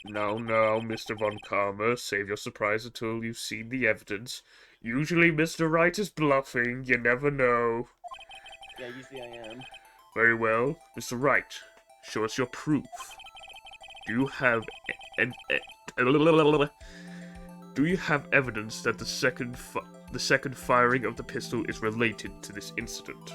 No, Mr. Von Karma, save your surprise until you've seen the evidence. Usually Mr. Wright is bluffing, you never know. Yeah, usually I am. Very well. Mr. Wright, show us your proof. Do you have do you have evidence that the second the second firing of the pistol is related to this incident.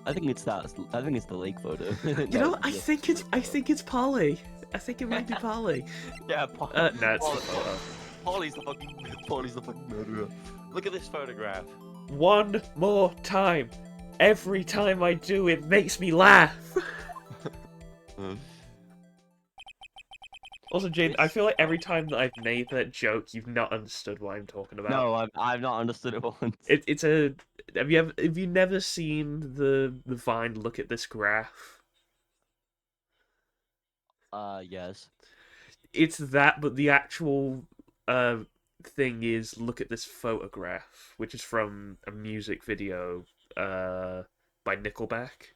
I think it's that. I think it's the lake photo. You know, I think it's Polly. I think it might be Polly. Yeah, No, it's the Polly- photo. Polly's the fucking murderer. Look at this photograph. One more time. Every time I do, it makes me laugh. Also, Jane, I feel like every time that I've made that joke, you've not understood what I'm talking about. No, I've not understood it once. It's a. Have you never seen the Vine? Look at this graph. Yes. It's that, but the actual thing is look at this photograph, which is from a music video by Nickelback.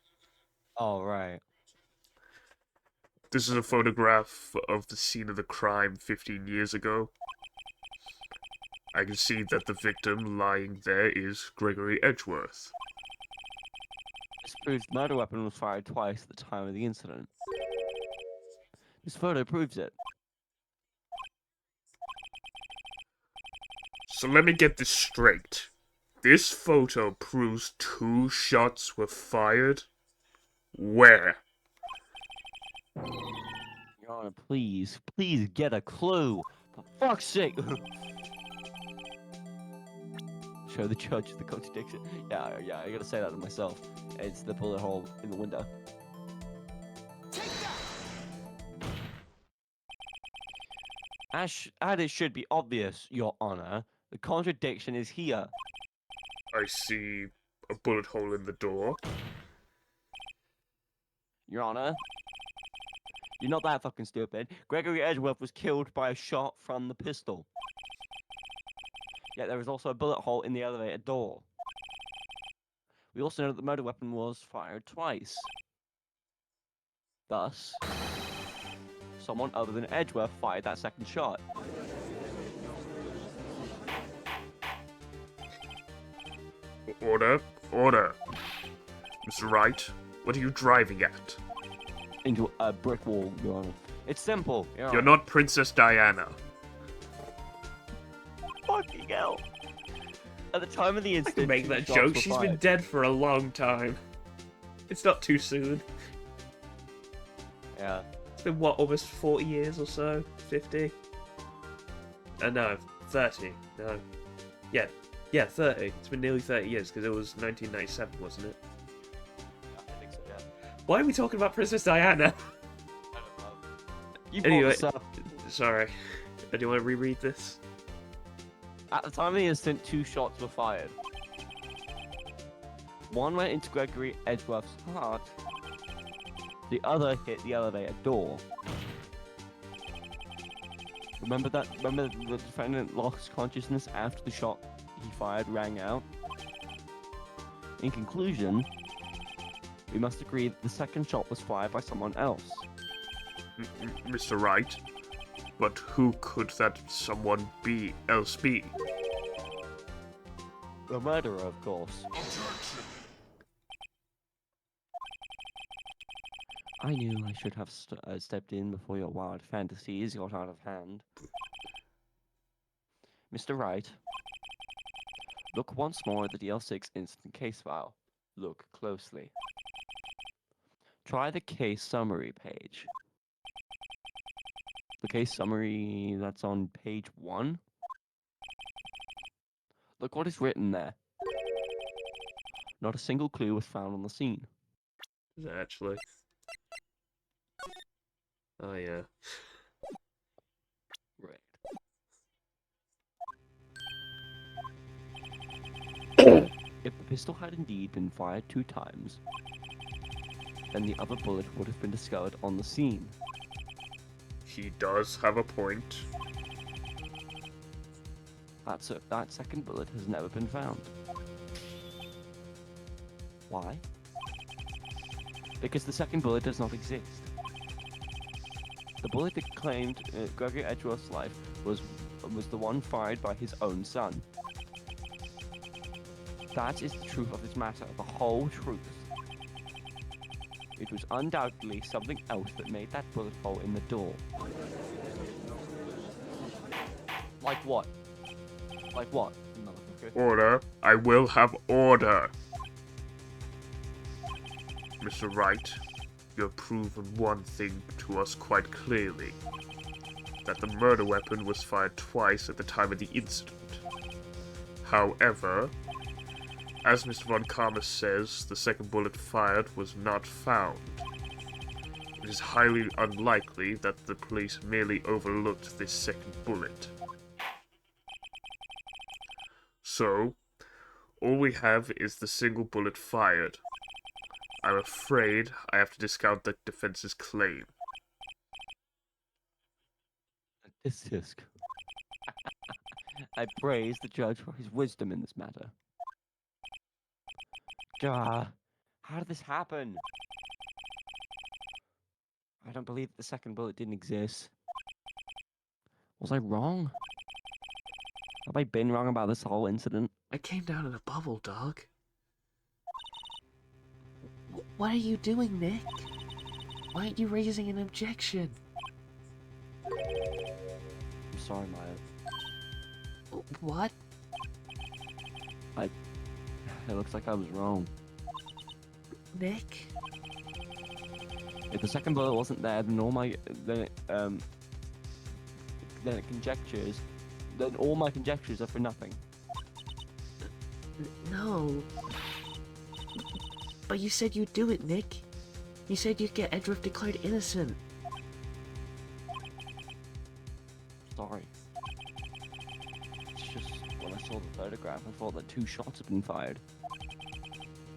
Oh, right. This is a photograph of the scene of the crime 15 years ago. I can see that the victim lying there is Gregory Edgeworth. This proves the murder weapon was fired twice at the time of the incident. This photo proves it. So let me get this straight. This photo proves 2 shots were fired? Where? Your Honor, please get a clue. For fuck's sake. Show the judge the contradiction. Yeah, I gotta say that to myself. It's the bullet hole in the window. As it should be obvious, Your Honor, the contradiction is here. I see a bullet hole in the door. Your Honor, you're not that fucking stupid. Gregory Edgeworth was killed by a shot from the pistol. Yet there was also a bullet hole in the elevator door. We also know that the murder weapon was fired twice. Thus, someone other than Edgeworth fired that second shot. Order. Mr. Wright, what are you driving at? Into a brick wall, Your Honor. It's simple, Your You're Honor. not Princess Diana. Fucking hell. At the time of the I incident, can make 2 that shots joke. were She's been fired. dead for a long time. It's not too soon. Yeah. It's been, what, almost 40 years or so? 50? No, 30. No. Yeah, 30. It's been nearly 30 years, because it was 1997, wasn't it? I think so, yeah. Why are we talking about Princess Diana? I don't know. You Anyway. brought this up. Sorry. Do you want to reread this? At the time of the incident, 2 shots were fired. One went into Gregory Edgeworth's heart. The other hit the elevator door. Remember the defendant lost consciousness after the shot he fired rang out? In conclusion, we must agree that the second shot was fired by someone else. Mr. Wright? But who could that someone else be? The murderer, of course. I knew I should have stepped in before your wild fantasies got out of hand. Mr. Wright, look once more at the DL6 incident case file. Look closely. Try the case summary page. The case summary that's on page 1. Look what is written there. Not a single clue was found on the scene. Is it actually? Oh, yeah. Right. If the pistol had indeed been fired 2 times, then the other bullet would have been discovered on the scene. He does have a point. That second bullet has never been found. Why? Because the second bullet does not exist. The bullet that claimed Gregory Edgeworth's life was the one fired by his own son. That is the truth of this matter, the whole truth. It was undoubtedly something else that made that bullet hole in the door. Like what? Like what, motherfucker? Order. I will have order. Mr. Wright, you have proven one thing to us quite clearly. That the murder weapon was fired twice at the time of the incident. However, as Mr. Von Karma says, the second bullet fired was not found. It is highly unlikely that the police merely overlooked this second bullet. So, all we have is the single bullet fired. I'm afraid I have to discount the defense's claim. Tisk. I praise the judge for his wisdom in this matter. How did this happen? I don't believe the second bullet didn't exist. Was I wrong? Have I been wrong about this whole incident? I came down in a bubble, dog. What are you doing, Nick? Why aren't you raising an objection? I'm sorry, Maya. What? It looks like I was wrong. Nick? If the second bullet wasn't there, then all my conjectures, then all my conjectures are for nothing. No. But you said you'd do it, Nick. You said you'd get Edgeworth declared innocent. Sorry. It's just when I saw the photograph, I thought that 2 shots had been fired.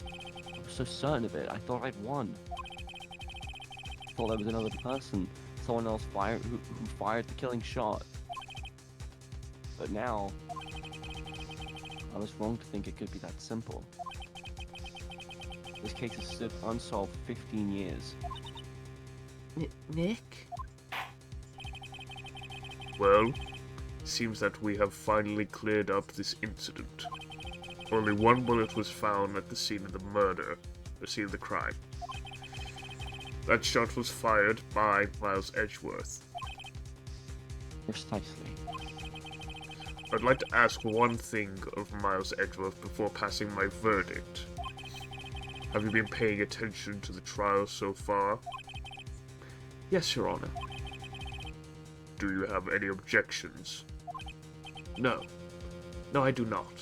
I was so certain of it. I thought I'd won. I thought there was another person, someone else who fired the killing shot. But now, I was wrong to think it could be that simple. This case has stood unsolved for 15 years. Nick? Well, seems that we have finally cleared up this incident. Only one bullet was found at the scene of the murder, the scene of the crime. That shot was fired by Miles Edgeworth. Precisely. I'd like to ask one thing of Miles Edgeworth before passing my verdict. Have you been paying attention to the trial so far? Yes, Your Honor. Do you have any objections? No. No, I do not.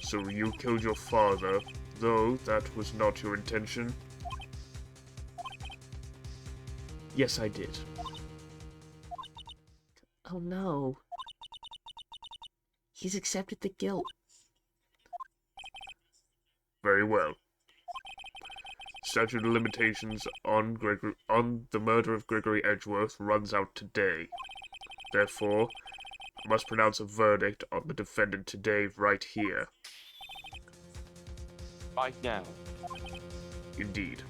So you killed your father, though that was not your intention? Yes, I did. Oh no. He's accepted the guilt. Very well. Statute of limitations on the murder of Gregory Edgeworth runs out today. Therefore, I must pronounce a verdict on the defendant today, right here. Right now. Indeed.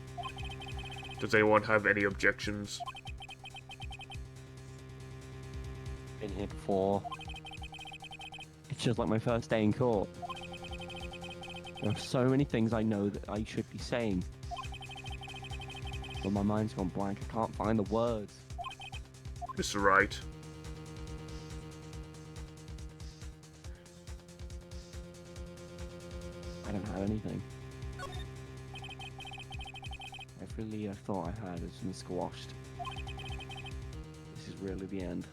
Does anyone have any objections? Been here before. It's just like my first day in court. There are so many things I know that I should be saying. But my mind's gone blank. I can't find the words. Mr. Wright. I don't have anything. Every lead I thought I had has been squashed. This is really the end.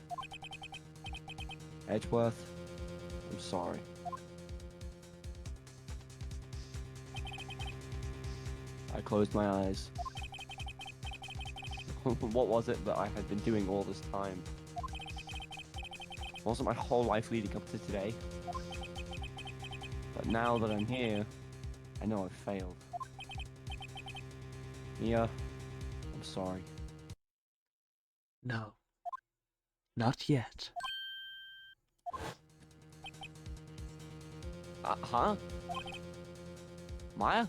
Edgeworth, I'm sorry. I closed my eyes. What was it that I had been doing all this time? Wasn't my whole life leading up to today? But now that I'm here, I know I've failed. Yeah, I'm sorry. No. Not yet. Huh? Maya?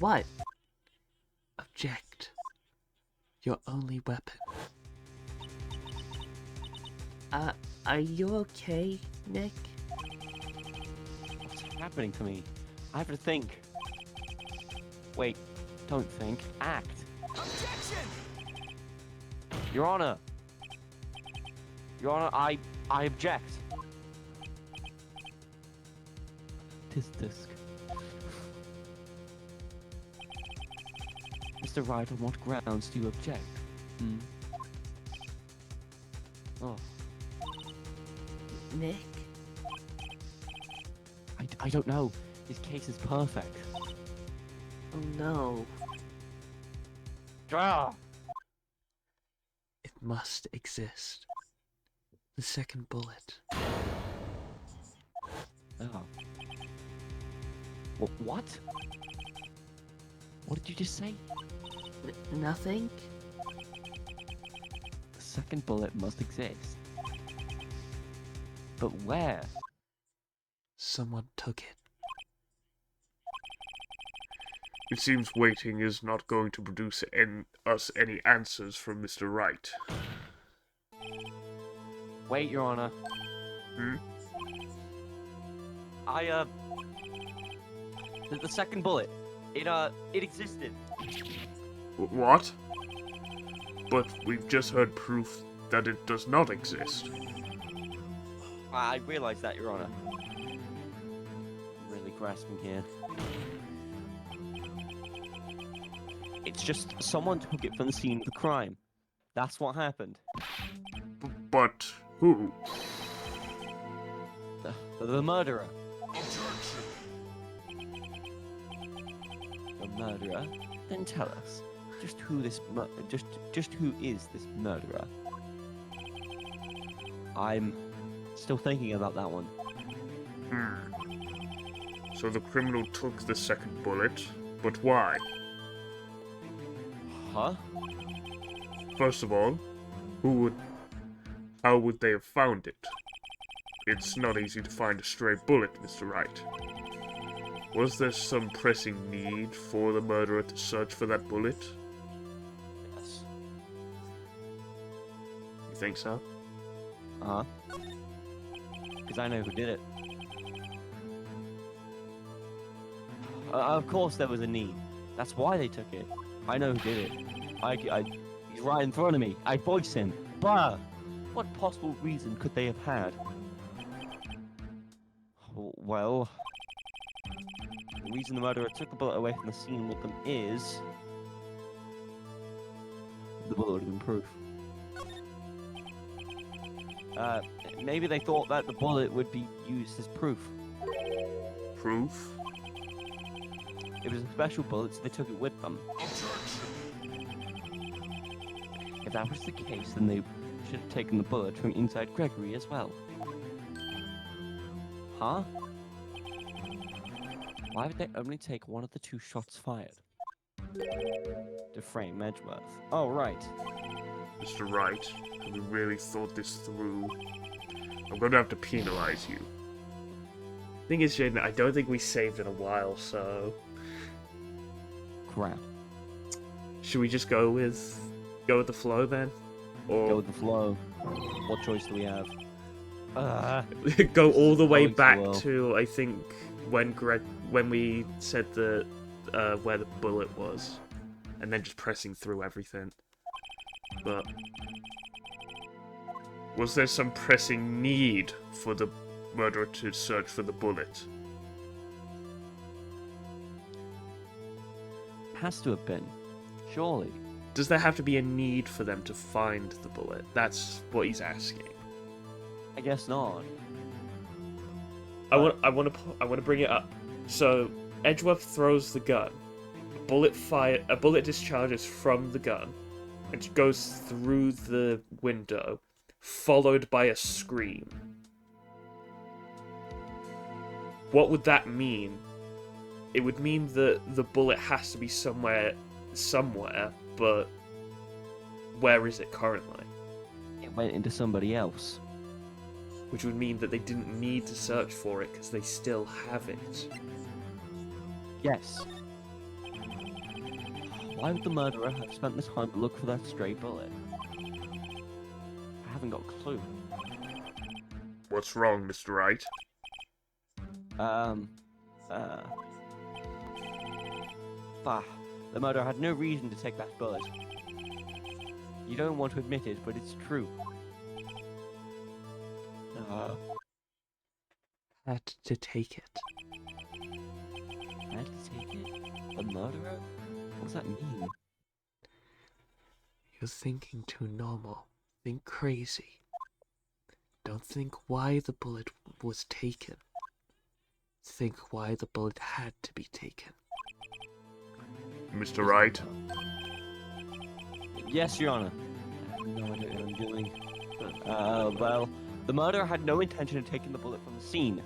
What? Object. Your only weapon. Are you okay, Nick? What's happening to me? I have to think. Wait, don't think. Act. Objection! Your Honor! Your Honor, I object. tisk tisk. Mr. Wright, on what grounds do you object? Hmm? Oh, Nick? I don't know. His case is perfect. Oh no. Ah! It must exist. The second bullet. Oh. What? What did you just say? Nothing? The second bullet must exist. But where? Someone took it. It seems waiting is not going to produce us any answers from Mr. Wright. Wait, Your Honor. Hmm? The second bullet. It existed. What? But we've just heard proof that it does not exist. I realize that, Your Honor. Really grasping here. It's just someone took it from the scene of the crime. That's what happened. But who? The murderer. The murderer? Then tell us, just who this just who is this murderer? I'm still thinking about that one. So the criminal took the second bullet, but why? Huh? First of all, how would they have found it? It's not easy to find a stray bullet, Mr. Wright. Was there some pressing need for the murderer to search for that bullet? Yes. You think so? Uh-huh. Because I know who did it. Of course there was a need. That's why they took it. I know who did it. He's right in front of me. I voice him. But what possible reason could they have had? Well, the reason the murderer took the bullet away from the scene with them is the bullet would have been proof. Maybe they thought that the bullet would be used as proof. Proof? It was a special bullet, so they took it with them. If that was the case, then they should have taken the bullet from inside Gregory as well. Huh? Why would they only take one of the two shots fired? To frame Edgeworth. Oh, right. Mr. Wright, have you really thought this through? I'm going to have to penalize you. Thing is, Jaden, I don't think we saved in a while, so... Crap. Should we just go with the flow then? Or Go with the flow. What choice do we have? go all the way Going so back well. to, I think, when we said the where the bullet was, and then just pressing through everything. But Was there some pressing need for the murderer to search for the bullet? Has to have been. Surely. does there have to be a need for them to find the bullet? That's what he's asking. I guess not. I want to bring it up. So Edgeworth throws the gun. A bullet discharges from the gun and goes through the window, followed by a scream. What would that mean? It would mean that the bullet has to be somewhere, but where is it currently? It went into somebody else. Which would mean that they didn't need to search for it because they still have it. Yes. Why would the murderer have spent the time to look for that stray bullet? I haven't got a clue. What's wrong, Mr. Wright? The murderer had no reason to take that bullet. You don't want to admit it, but it's true. Had to take it. Had to take it? The murderer? What does that mean? You're thinking too normal. Think crazy. Don't think why the bullet was taken. Think why the bullet had to be taken. Mr. Wright? Yes, Your Honor. I have no idea what I'm doing. Well, the murderer had no intention of taking the bullet from the scene.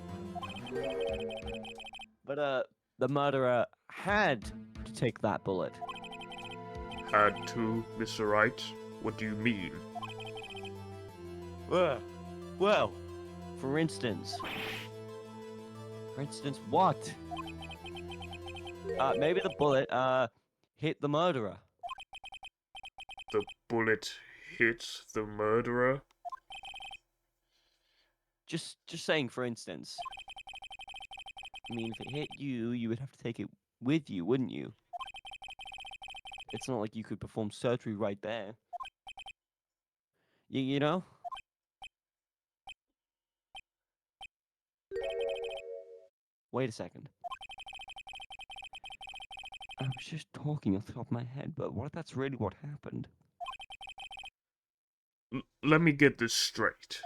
But, the murderer had to take that bullet. Had to, Mr. Wright? What do you mean? Well, for instance. For instance, what? Maybe the bullet, hit the murderer. The bullet hit the murderer? Just saying, for instance. I mean, if it hit you, you would have to take it with you, wouldn't you? It's not like you could perform surgery right there. You know? Wait a second. I was just talking off the top of my head, but what if that's really what happened? Let me get this straight.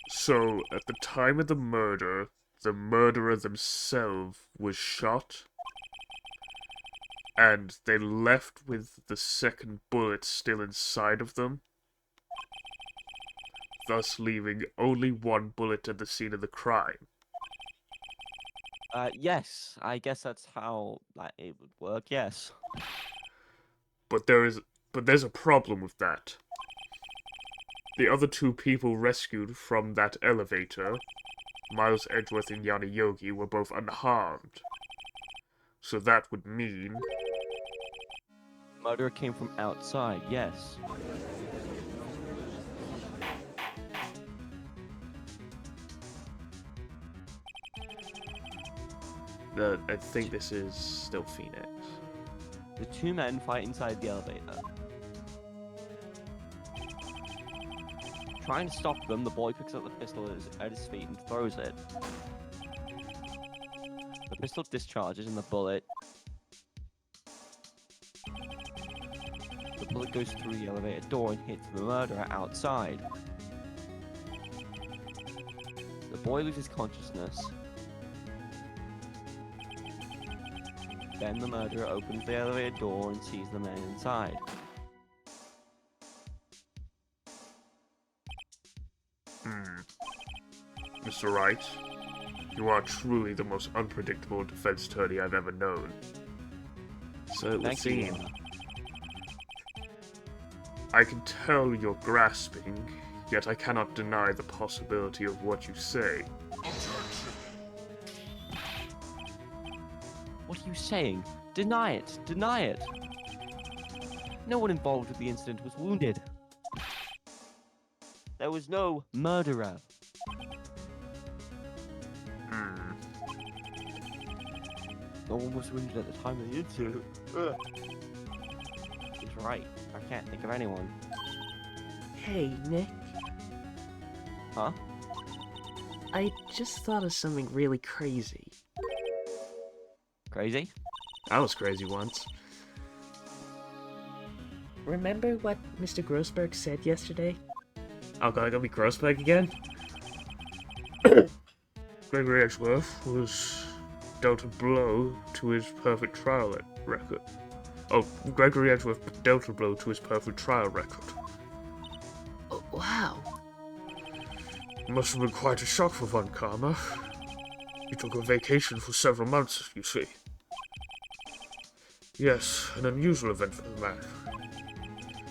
So, at the time of the murder, the murderer themselves was shot, and they left with the second bullet still inside of them, thus leaving only one bullet at the scene of the crime. Yes, I guess that's how it would work, yes. But there's a problem with that. The other two people rescued from that elevator, Miles Edgeworth and Yanni Yogi, were both unharmed. So that would mean... Murderer came from outside, yes. I think this is still Phoenix. The two men fight inside the elevator. Trying to stop them, the boy picks up the pistol at his feet and throws it. The pistol discharges and the bullet... The bullet goes through the elevator door and hits the murderer outside. The boy loses consciousness. Then the murderer opens the elevator door and sees the man inside. Mr. Wright, you are truly the most unpredictable defense attorney I've ever known. So it would Thank you. seem. I can tell you're grasping, yet I cannot deny the possibility of what you say. What are you saying? Deny it! Deny it! No one involved with the incident was wounded. There was no murderer. No one was wounded at the time of the incident. He's right. I can't think of anyone. Hey, Nick. Huh? I just thought of something really crazy. Crazy? I was crazy once. Remember what Mr. Grossberg said yesterday? Oh god, I gotta be Grossberg again? Gregory Edgeworth was dealt a blow to his perfect trial record. Oh, Gregory Edgeworth dealt a blow to his perfect trial record. Oh, wow. It must have been quite a shock for Von Karma. He took a vacation for several months, you see. Yes, an unusual event for the man.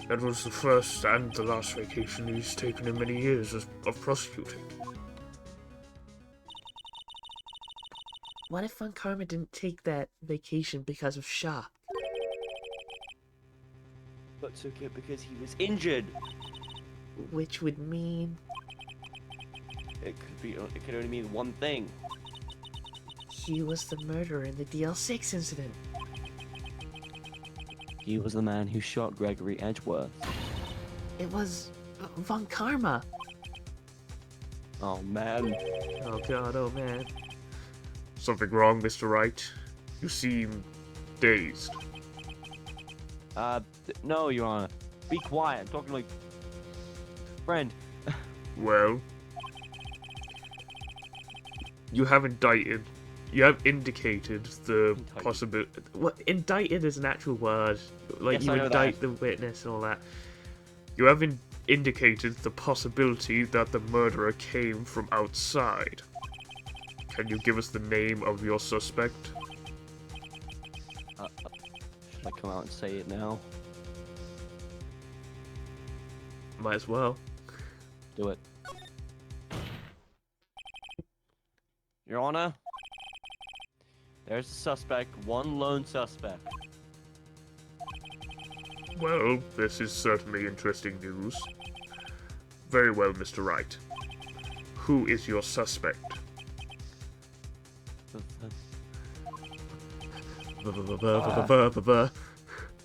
That was the first and the last vacation he's taken in many years of prosecuting. What if Von Karma didn't take that vacation because of shock? But took it because he was injured. Which would mean... It could only mean one thing. he was the murderer in the DL6 incident. He was the man who shot Gregory Edgeworth. It was Von Karma. Oh man. Oh god, oh man. Something wrong, Mr. Wright? You seem dazed. No, Your Honor. Be quiet. I'm talking like friend. Well, you have indicted. You have indicated the Indicted. possibility. What indicted is an actual word. Like Yes, you I know indict that. the witness and all that. You have indicated the possibility that the murderer came from outside. Can you give us the name of your suspect? Should I come out and say it now? Might as well. Do it. Your Honor, there's a suspect, one lone suspect. Well, this is certainly interesting news. Very well, Mr. Wright. Who is your suspect?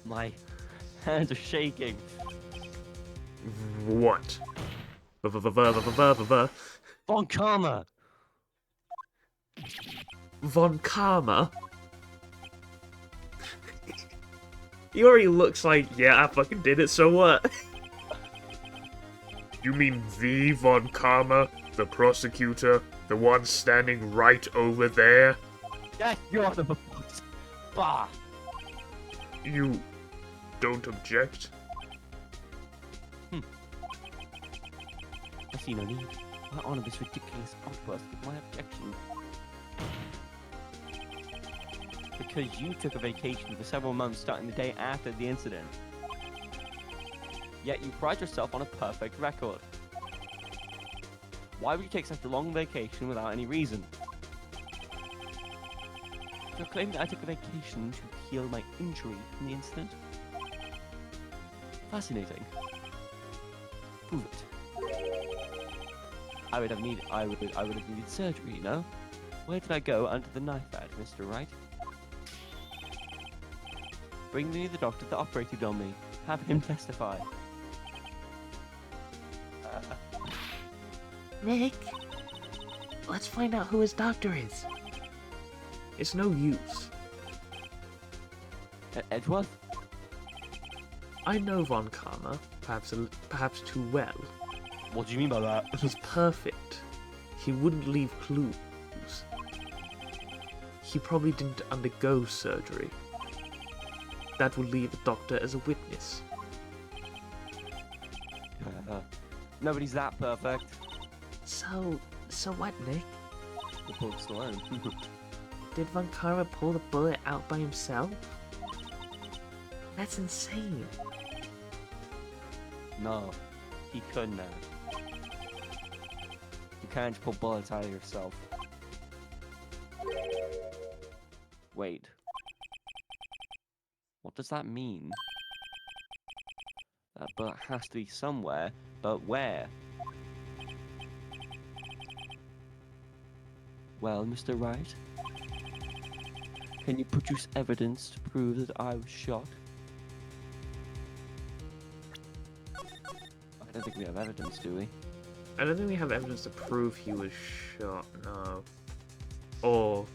My hands are shaking. What? Von Karma! Von Karma? He already looks like, yeah, I fucking did it, so what? You mean the Von Karma? The prosecutor? The one standing right over there? Yes, Your Honor! Bah! You don't object? I see no need. I honor this ridiculous outburst with my objection. Because you took a vacation for several months starting the day after the incident. Yet you pride yourself on a perfect record. Why would you take such a long vacation without any reason? You're claiming that I took a vacation to heal my injury from the incident? Fascinating. Prove it. I would have needed surgery, you know? Where did I go under the knife at, Mr. Wright? Bring me the doctor that operated on me. Have him testify. Nick, let's find out who his doctor is. It's no use. Edgeworth? I know Von Karma, perhaps too well. What do you mean by that? He's perfect. He wouldn't leave clues. He probably didn't undergo surgery. That would leave a doctor as a witness. Nobody's that perfect. So what, Nick? The book's alone. Did Von Karma pull the bullet out by himself? That's insane. No, he couldn't have. You can't pull bullets out of yourself. Wait. What does that mean? That bullet has to be somewhere, but where? Well, Mr. Wright? Can you produce evidence to prove that I was shot? I don't think we have evidence, do we? I don't think we have evidence to prove he was shot, no. Or...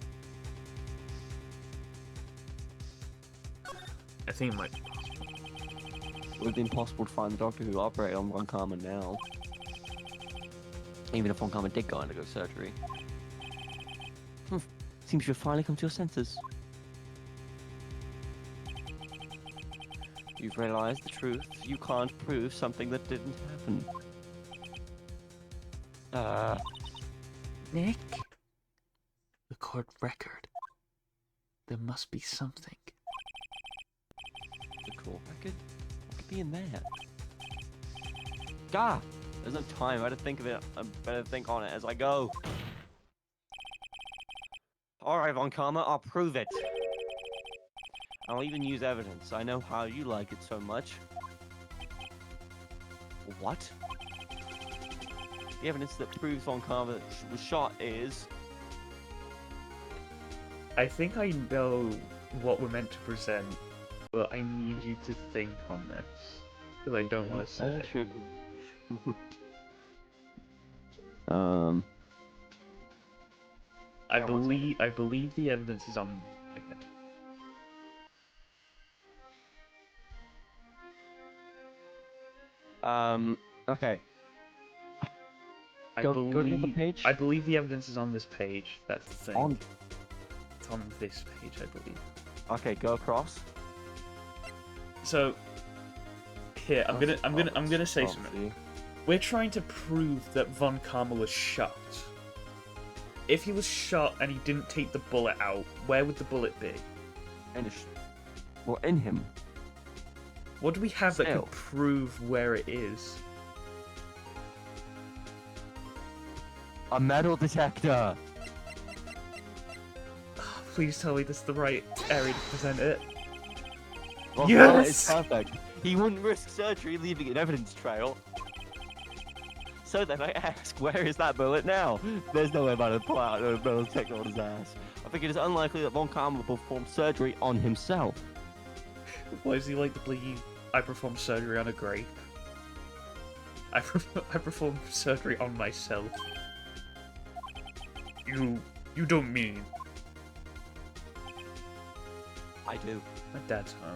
I think it might be possible. It would have been possible to find the doctor who operated on Von Karma now. Even if Von Karma did go undergo surgery. Seems you've finally come to your senses. You've realized the truth. You can't prove something that didn't happen. Nick? The court record. There must be something. The court record? What could be in there? Gah! There's no time. I better think of it. I better think on it as I go. Alright, Von Karma, I'll prove it. I'll even use evidence. I know how you like it so much. What? The evidence that proves Von Karma was shot is... I think I know what we're meant to present, but I need you to think on this, because I don't want to say it. I believe the evidence is on. Okay. Okay. I Go to the believe page. I believe the evidence is on this page. That's the thing. On. It's on this page, I believe. Okay, go across. So here, I'm gonna say Oh, something. We're trying to prove that Von Karma was shot. If he was shot and he didn't take the bullet out, where would the bullet be? Well, in him. What do we have that Still. could prove where it is? A metal detector. Please tell me this is the right area to present it. Well, Yes! It's perfect. He wouldn't risk surgery leaving an evidence trail. So then I ask, where is that bullet now? There's no way about to pull out a metal detector on his ass. I think it is unlikely that Von Karma will perform surgery on himself. Why does he like to believe I performed surgery on a grape? I performed surgery on myself. You don't mean... I do. My dad's home.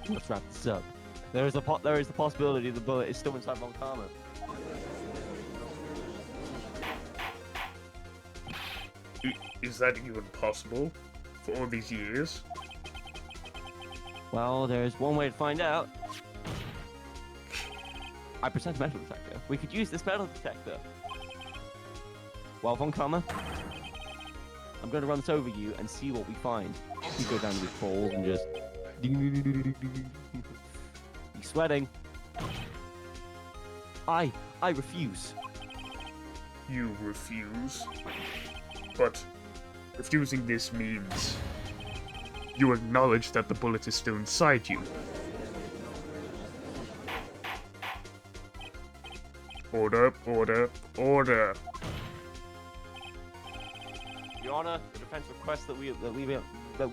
Let's wrap this up. There is the possibility the bullet is still inside Von Karma. Is that even possible? For all these years? Well, there's one way to find out. I present a metal detector. We could use this metal detector. Well, Von Karma, I'm going to run this over you and see what we find. You go down to these balls and just... He's sweating. I refuse. You refuse? But refusing this means you acknowledge that the bullet is still inside you. Order, order, order. Your Honor, the defense requests that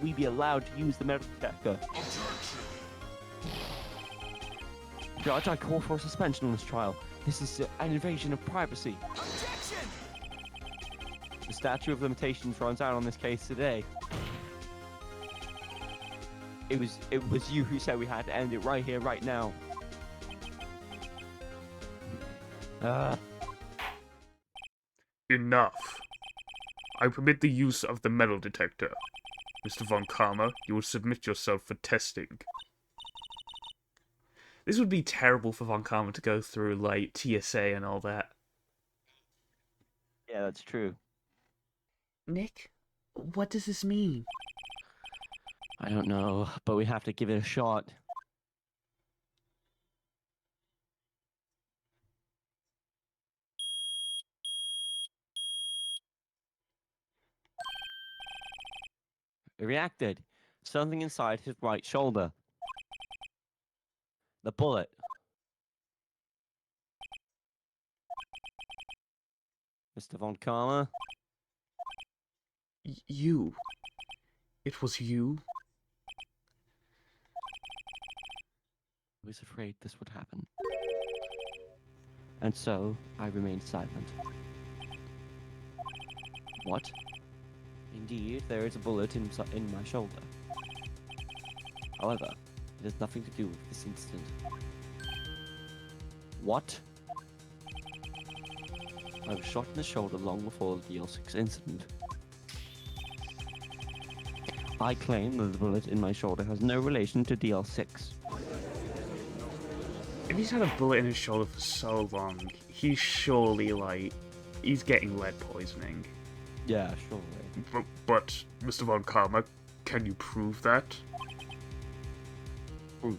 we be allowed to use the metal detector. Judge, I call for a suspension on this trial. This is an invasion of privacy. Objection! The statute of limitations runs out on this case today. It was you who said we had to end it right here, right now. Enough. I permit the use of the metal detector. Mr. Von Karma, you will submit yourself for testing. This would be terrible for Von Karma to go through, like, TSA and all that. Yeah, that's true. Nick, what does this mean? I don't know, but we have to give it a shot. It reacted. Something inside his right shoulder. The bullet. Mr. Von Karma? You. It was you? I was afraid this would happen. And so, I remained silent. What? Indeed, there is a bullet in my shoulder. However, it has nothing to do with this incident. What? I was shot in the shoulder long before the DL6 incident. I claim that the bullet in my shoulder has no relation to DL6. If he's had a bullet in his shoulder for so long, he's surely, like, he's getting lead poisoning. Yeah, surely. But Mr. Von Karma, can you prove that? Prove?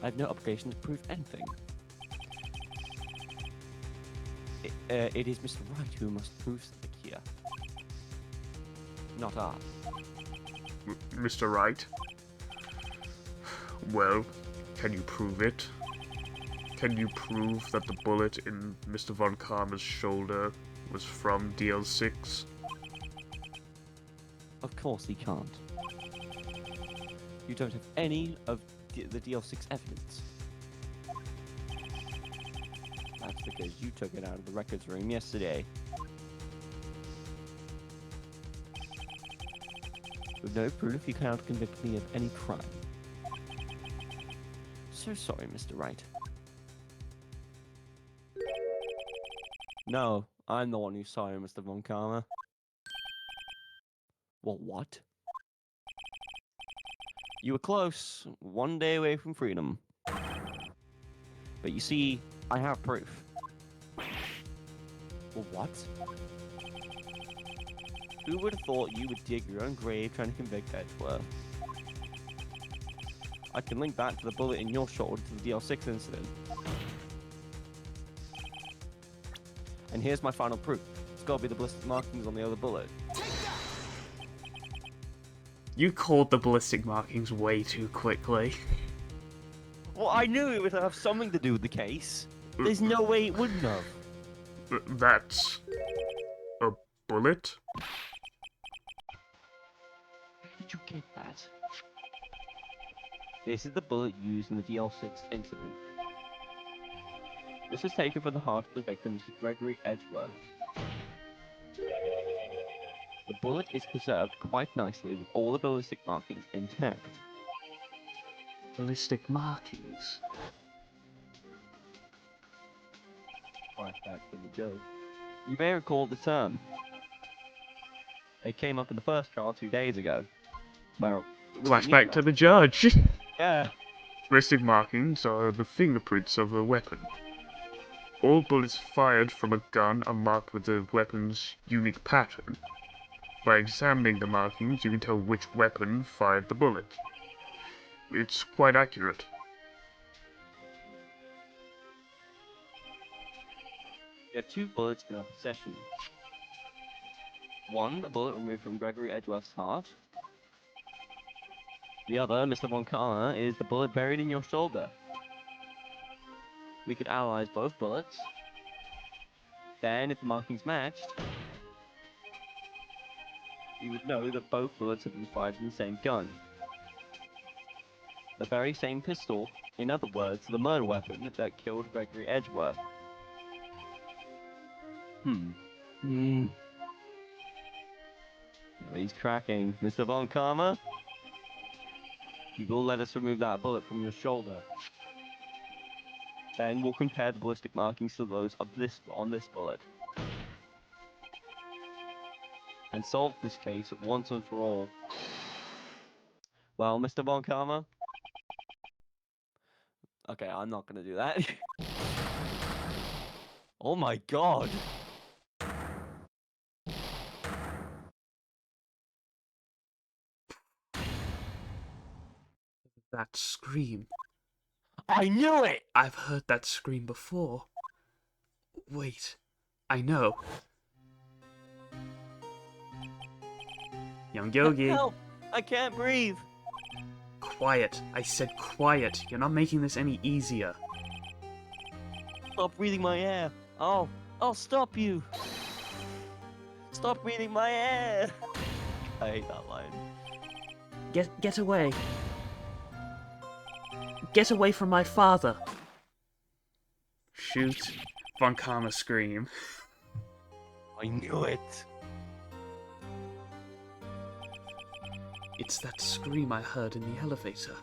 I have no obligation to prove anything. It is Mr. Wright who must prove something here. Not I. Mr. Wright? Well, can you prove it? Can you prove that the bullet in Mr. Von Karma's shoulder was from DL6? Of course he can't. You don't have any of the DL6 evidence. That's because you took it out of the records room yesterday. With no proof, you cannot convict me of any crime. So sorry, Mr. Wright. No, I'm the one who's sorry, Mr. Von Karma. Well, what? You were close, one day away from freedom. But you see, I have proof. Well, what? Who would have thought you would dig your own grave trying to convict Edgeworth? I can link that to the bullet in your shoulder to the DL6 incident. And here's my final proof. It's gotta be the ballistic markings on the other bullet. You called the ballistic markings way too quickly. Well, I knew it would have something to do with the case. There's no way it wouldn't have. That's a bullet? How did you get that? This is the bullet used in the DL6 incident. This is taken from the heart of the victim, Gregory Edgeworth. The bullet is preserved quite nicely with all the ballistic markings intact. Ballistic markings. Right back to the joke. You may recall the term. It came up in the first trial 2 days ago. Well, Flashback to the judge. Yeah. Ballistic markings are the fingerprints of a weapon. All bullets fired from a gun are marked with the weapon's unique pattern. By examining the markings, you can tell which weapon fired the bullet. It's quite accurate. You have 2 bullets in our possession. One, a bullet removed from Gregory Edgeworth's heart. The other, Mr. Von Karma, is the bullet buried in your shoulder. We could analyze both bullets. Then, if the markings matched, we would know that both bullets had been fired from the same gun. The very same pistol, in other words, the murder weapon that killed Gregory Edgeworth. He's cracking. Mr. Von Karma? You will let us remove that bullet from your shoulder. Then we'll compare the ballistic markings to those of on this bullet. And solve this case once and for all. Well, Mr. Von Karma? Okay, I'm not gonna do that. Oh my god! That scream. I knew it! I've heard that scream before. Wait, I know. Young Yogi. Help! I can't breathe! Quiet. I said quiet. You're not making this any easier. Stop breathing my air! I'll stop you! Stop breathing my air! I hate that line. Get away. Get away from my father. Shoot. Von Karma scream. I knew it! It's that scream I heard in the elevator.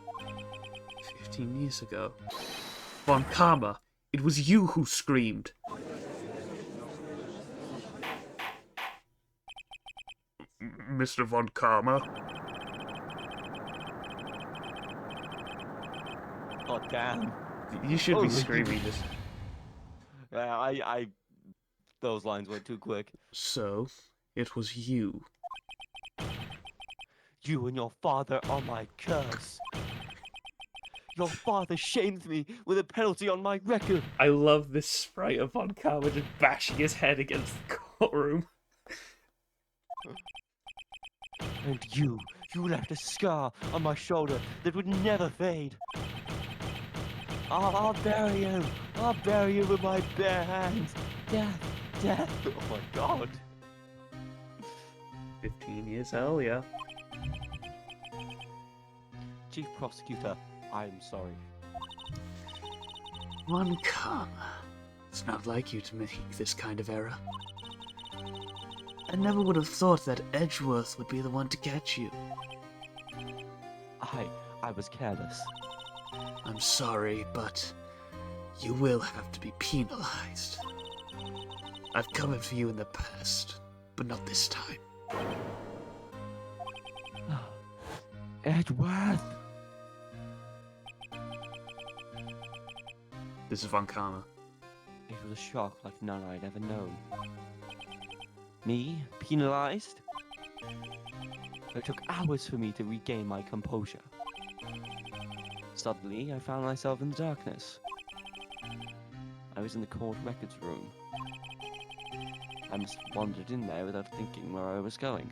15 years ago. Von Karma, it was you who screamed. Mr. Von Karma? Oh damn. You should Holy be screaming this. Yeah, those lines went too quick. So, it was you. You and your father are my curse. Your father shamed me with a penalty on my record. I love this sprite of Von Karma just bashing his head against the courtroom. And you left a scar on my shoulder that would never fade. I'll bury you. I'll bury you with my bare hands. Death. Oh my god. 15 years earlier. Chief Prosecutor, I'm sorry. Von Karma. It's not like you to make this kind of error. I never would have thought that Edgeworth would be the one to catch you. I was careless. I'm sorry, but you will have to be penalized. I've covered for you in the past, but not this time. Edgeworth! This is Von Karma. It was a shock like none I'd ever known. Me? Penalized? It took hours for me to regain my composure. Suddenly, I found myself in the darkness. I was in the court records room. I must have wandered in there without thinking where I was going.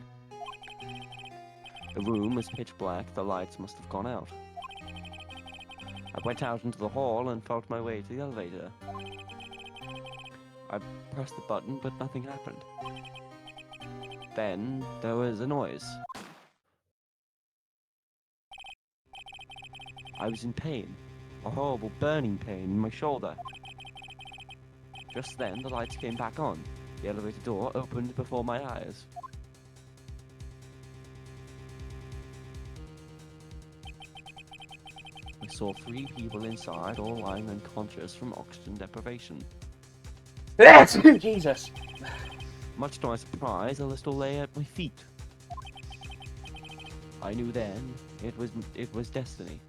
The room was pitch black, the lights must have gone out. I went out into the hall and felt my way to the elevator. I pressed the button, but nothing happened. Then, there was a noise. I was in pain, a horrible burning pain in my shoulder. Just then, the lights came back on. The elevator door opened before my eyes. I saw 3 people inside, all lying unconscious from oxygen deprivation. Jesus! Much to my surprise, a little lay at my feet. I knew then it was destiny.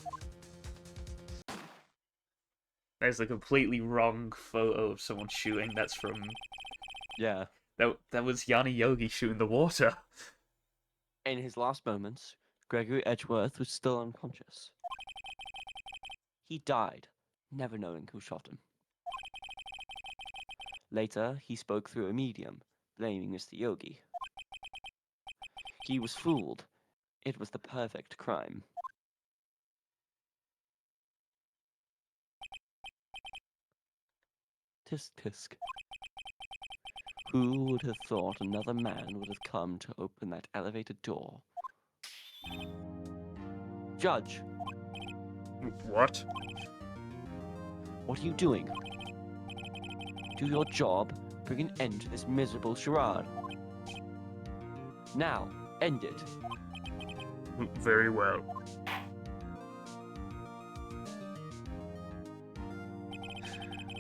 There's a completely wrong photo of someone shooting. That's from... Yeah. That was Yanni Yogi shooting the water. In his last moments, Gregory Edgeworth was still unconscious. He died, never knowing who shot him. Later, he spoke through a medium, blaming Mr. Yogi. He was fooled. It was the perfect crime. Tisk tisk. Who would have thought another man would have come to open that elevator door? Judge, What? what are you doing? Do your job, bring an end to this miserable charade. Now, end it. Very well.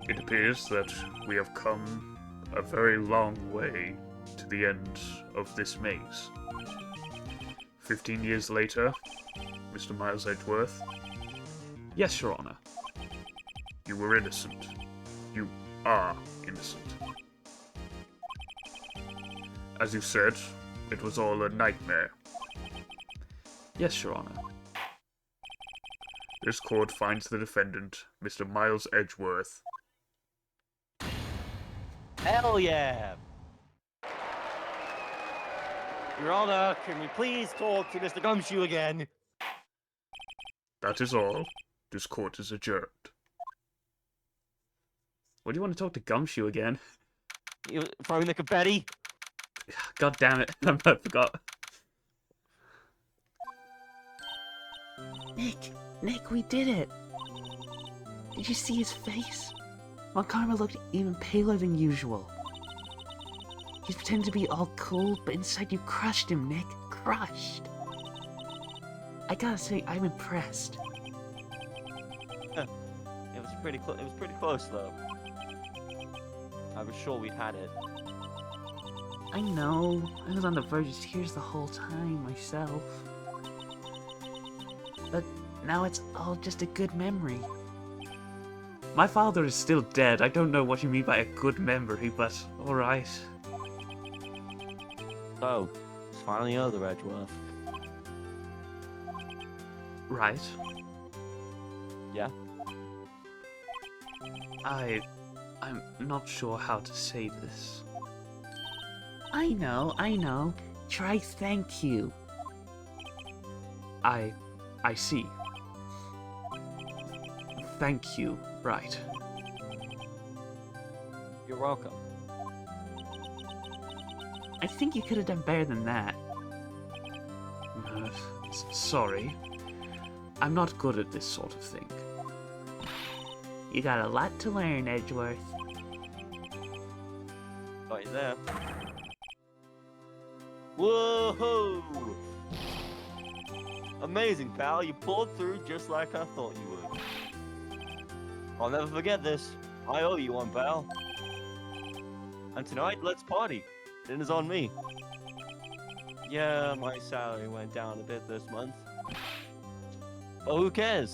It appears that we have come a very long way to the end of this maze. 15 years later, Mr. Miles Edgeworth. Yes, Your Honor. You were innocent. You are innocent. As you said, it was all a nightmare. Yes, Your Honor. This court finds the defendant, Mr. Miles Edgeworth. Hell yeah! Your Honor, can we please talk to Mr. Gumshoe again? That is all. This court is adjourned. What do you want to talk to Gumshoe again? You throwing the confetti? God damn it, I forgot. Nick, we did it! Did you see his face? Von Karma looked even paler than usual. He's pretending to be all cool, but inside you crushed him, Nick. Crushed! I gotta say, I'm impressed. It was pretty close though. I was sure we'd had it. I know. I was on the verge of tears the whole time, myself. But now it's all just a good memory. My father is still dead. I don't know what you mean by a good memory, but alright. So, it's finally over, Edgeworth. Right. Yeah? I'm not sure how to say this. I know. Try thank you. I see. Thank you, Wright. You're welcome. I think you could have done better than that. Sorry. I'm not good at this sort of thing. You got a lot to learn, Edgeworth. Got you there. Whoa! Amazing, pal. You pulled through just like I thought you would. I'll never forget this. I owe you one, pal. And tonight, let's party. Dinner's on me. Yeah, my salary went down a bit this month. But who cares?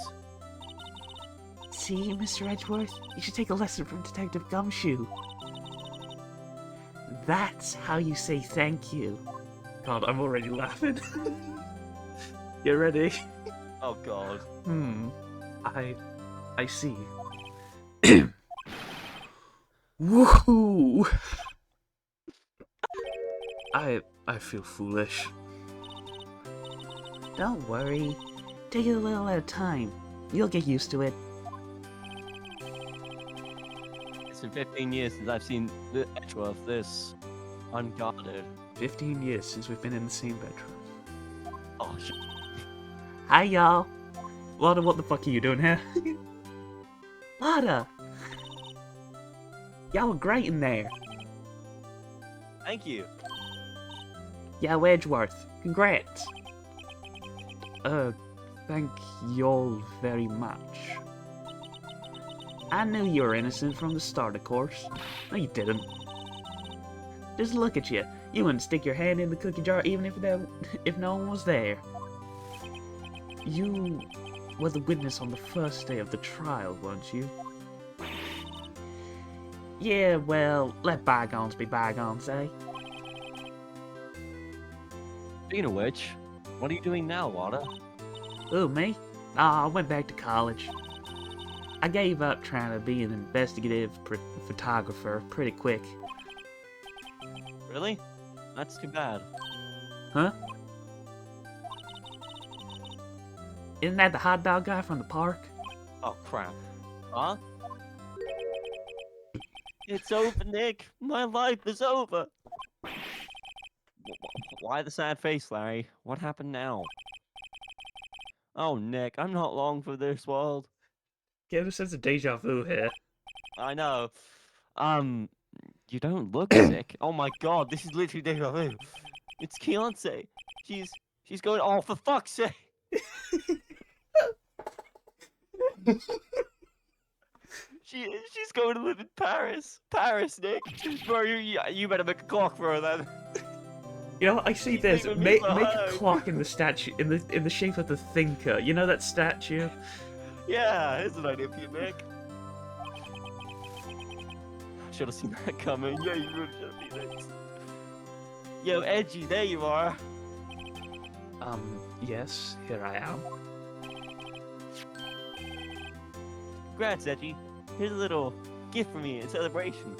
See, Mr. Edgeworth, you should take a lesson from Detective Gumshoe. That's how you say thank you. God, I'm already laughing. You ready? Oh god. I see. Woohoo! I feel foolish. Don't worry. Take it a little at a time. You'll get used to it. It's been 15 years since I've seen the Edgeworth this unguarded. 15 years since we've been in the same bedroom. Oh shit. Hi, y'all. Lotta, what the fuck are you doing here? Lotta! Y'all were great in there. Thank you. Yo, Edgeworth. Congrats. Thank y'all very much. I knew you were innocent from the start, of course. No, you didn't. Just look at you. You wouldn't stick your hand in the cookie jar even if no one was there. You were the witness on the first day of the trial, weren't you? Yeah, well, let bygones be bygones, eh? Speaking of which, what are you doing now, Lotta? Who, me? I went back to college. I gave up trying to be an investigative photographer pretty quick. Really? That's too bad. Huh? Isn't that the hot dog guy from the park? Oh crap. Huh? It's over, Nick. My life is over. Why the sad face, Larry? What happened now? Oh, Nick, I'm not long for this world. Get a sense of deja vu here. I know. You don't look sick. Oh my god, this is literally deja vu. It's Keonce. She's going. Oh, for fuck's sake! She's going to live in Paris. Paris, Nick. Bro, you better make a clock for her then. You know what? I see She's this. leaving me Make a behind. clock in the statue in the shape of the thinker. You know that statue? Yeah, here's an idea for you, Nick. Should have seen that coming. Yeah, you really should have seen it. Yo, Edgy, there you are. Yes, here I am. Congrats, Edgy. Here's a little gift from me in celebration.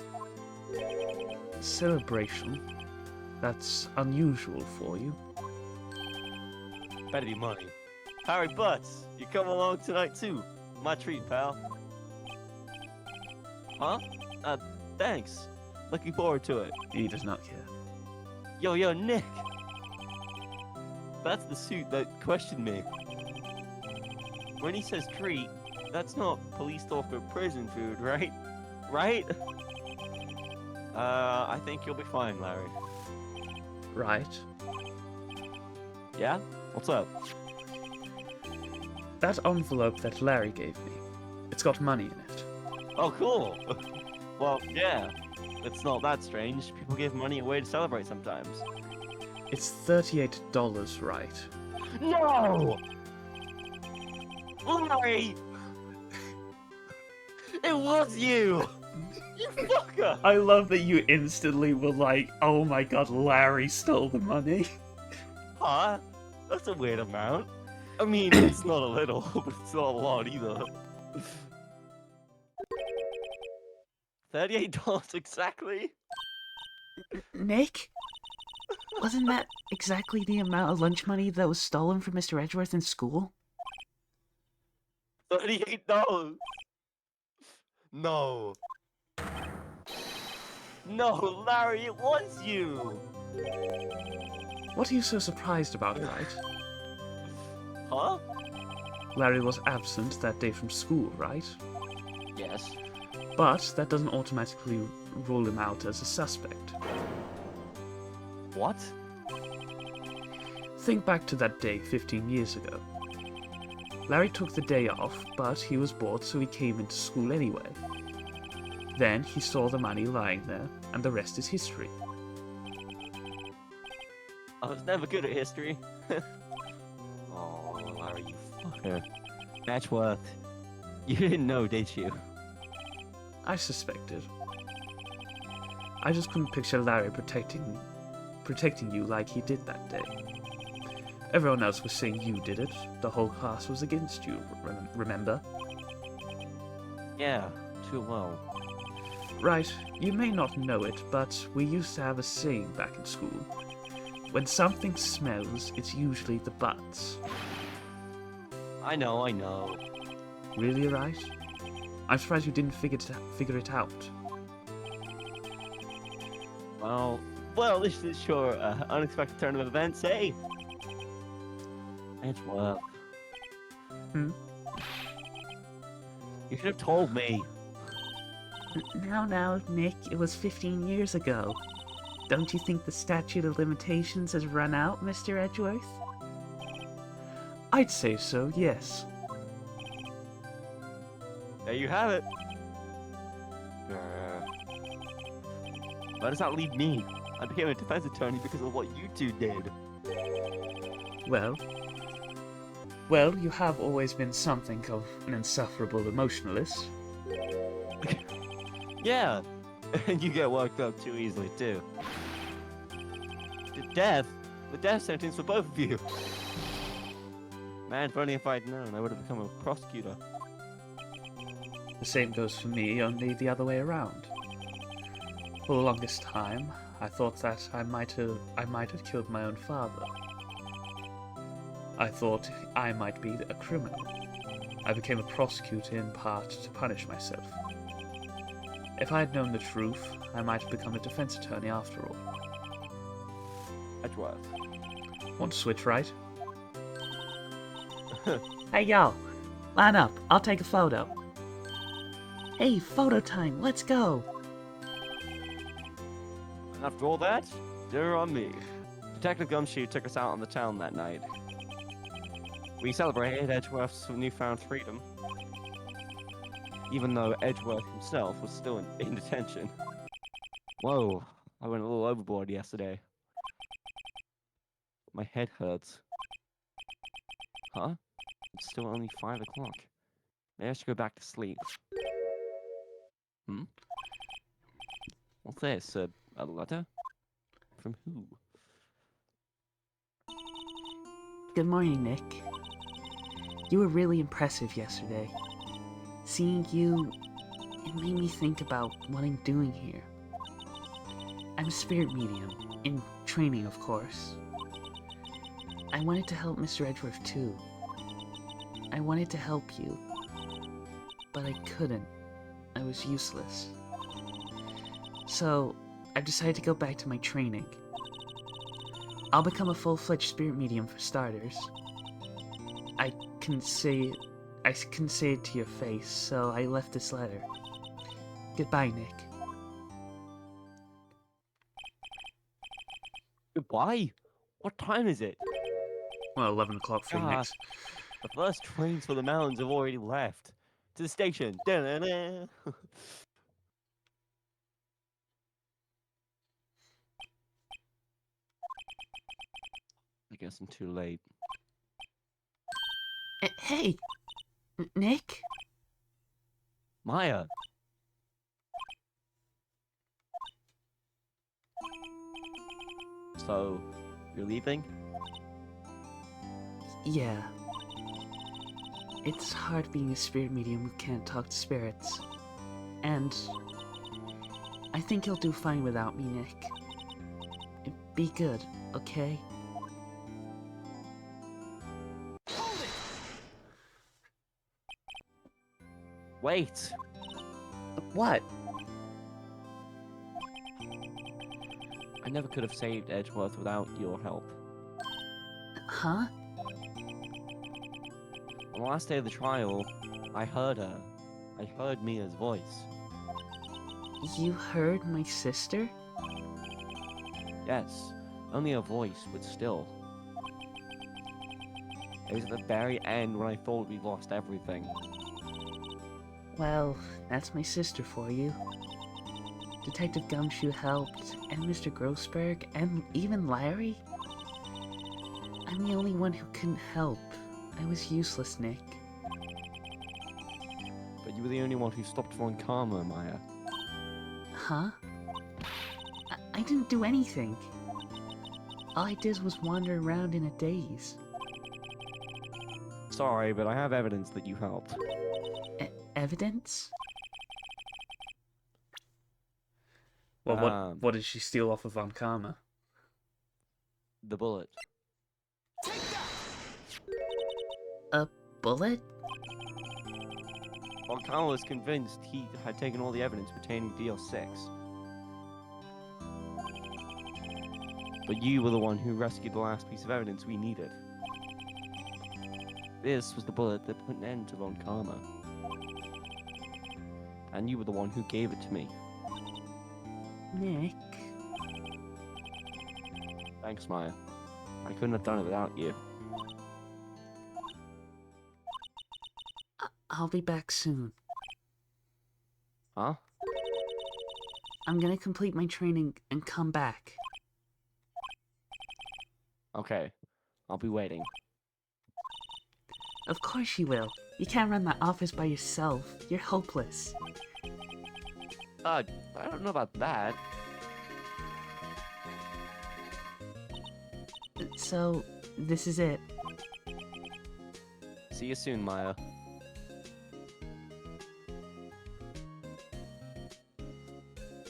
Celebration? That's unusual for you. Better be money. Harry Butz, you come along tonight too. My treat, pal. Huh? Thanks. Looking forward to it. He does not care. Yo, Nick. That's the suit that questioned me. When he says treat, that's not police talk or prison food, right? Right? I think you'll be fine, Larry. Right. Yeah? What's up? That envelope that Larry gave me, it's got money in it. Oh, cool. Well, yeah. It's not that strange. People give money away to celebrate sometimes. It's $38, right? No! Larry! It was you! You fucker! I love that you instantly were like, oh my god, Larry stole the money. Huh? That's a weird amount. I mean, it's not a little, but it's not a lot either. $38 exactly? Nick? Wasn't that exactly the amount of lunch money that was stolen from Mr. Edgeworth in school? $38? No. No, Larry, it was you! What are you so surprised about, right? Huh? Larry was absent that day from school, right? Yes. But that doesn't automatically rule him out as a suspect. What? Think back to that day 15 years ago. Larry took the day off, but he was bored, so he came into school anyway. Then he saw the money lying there, and the rest is history. I was never good at history. Oh, Larry, you fucker. Edgeworth, you didn't know, did you? I suspected. I just couldn't picture Larry protecting you like he did that day. Everyone else was saying you did it. The whole class was against you, remember? Yeah, too well. Right, you may not know it, but we used to have a saying back in school. When something smells, it's usually the butts. I know. Really, right? I'm surprised you didn't figure it out. Well, this is sure unexpected turn of events, eh? Edgeworth. Hmm? You should have told me. Now, Nick, it was 15 years ago. Don't you think the statute of limitations has run out, Mr. Edgeworth? I'd say so, yes. There you have it. Why does that leave me? I became a defense attorney because of what you two did. Well, you have always been something of an insufferable emotionalist. Yeah, and you get worked up too easily too. The death sentence for both of you. Man, if only if I'd known, I would have become a prosecutor. The same goes for me, only the other way around. For the longest time, I thought that I might have killed my own father. I thought I might be a criminal. I became a prosecutor in part to punish myself. If I had known the truth, I might have become a defense attorney after all. Edgeworth. Want to switch, right? Hey, y'all. Line up. I'll take a photo. Hey, photo time. Let's go. And after all that, dinner on me. Detective Gumshoe took us out on the town that night. We celebrated Edgeworth's newfound freedom, even though Edgeworth himself was still in detention. Whoa, I went a little overboard yesterday. My head hurts. Huh? It's still only 5 o'clock. Maybe I should go back to sleep. What's this? A letter? From who? Good morning, Nick. You were really impressive yesterday. Seeing you, it made me think about what I'm doing here. I'm a spirit medium, in training, of course. I wanted to help Mr. Edgeworth too. I wanted to help you, but I couldn't. I was useless. So, I've decided to go back to my training. I'll become a full-fledged spirit medium for starters. I couldn't say it to your face, so I left this letter. Goodbye, Nick. Goodbye? What time is it? Well, 11 o'clock for Ah. Nick's. The first trains for the mountains have already left. To the station. Da-na-na. I guess I'm too late. Hey! Nick? Maya! So, you're leaving? Yeah. It's hard being a spirit medium who can't talk to spirits. And I think you'll do fine without me, Nick. Be good, okay? Wait! What? I never could have saved Edgeworth without your help. Huh? On the last day of the trial, I heard her. I heard Mia's voice. You heard my sister? Yes, only her voice, but still. It was at the very end when I thought we lost everything. Well, that's my sister for you. Detective Gumshoe helped, and Mr. Grossberg, and even Larry. I'm the only one who couldn't help. I was useless, Nick. But you were the only one who stopped Von Karma, Maya. Huh? I didn't do anything. All I did was wander around in a daze. Sorry, but I have evidence that you helped. Evidence? Well, what did she steal off of Von Karma? The bullet. A bullet? Von Karma was convinced he had taken all the evidence pertaining to DL6. But you were the one who rescued the last piece of evidence we needed. This was the bullet that put an end to Von Karma. And you were the one who gave it to me. Nick? Thanks, Maya. I couldn't have done it without you. I'll be back soon. Huh? I'm gonna complete my training and come back. Okay. I'll be waiting. Of course you will. You can't run that office by yourself. You're hopeless. I don't know about that. So, this is it. See you soon, Maya.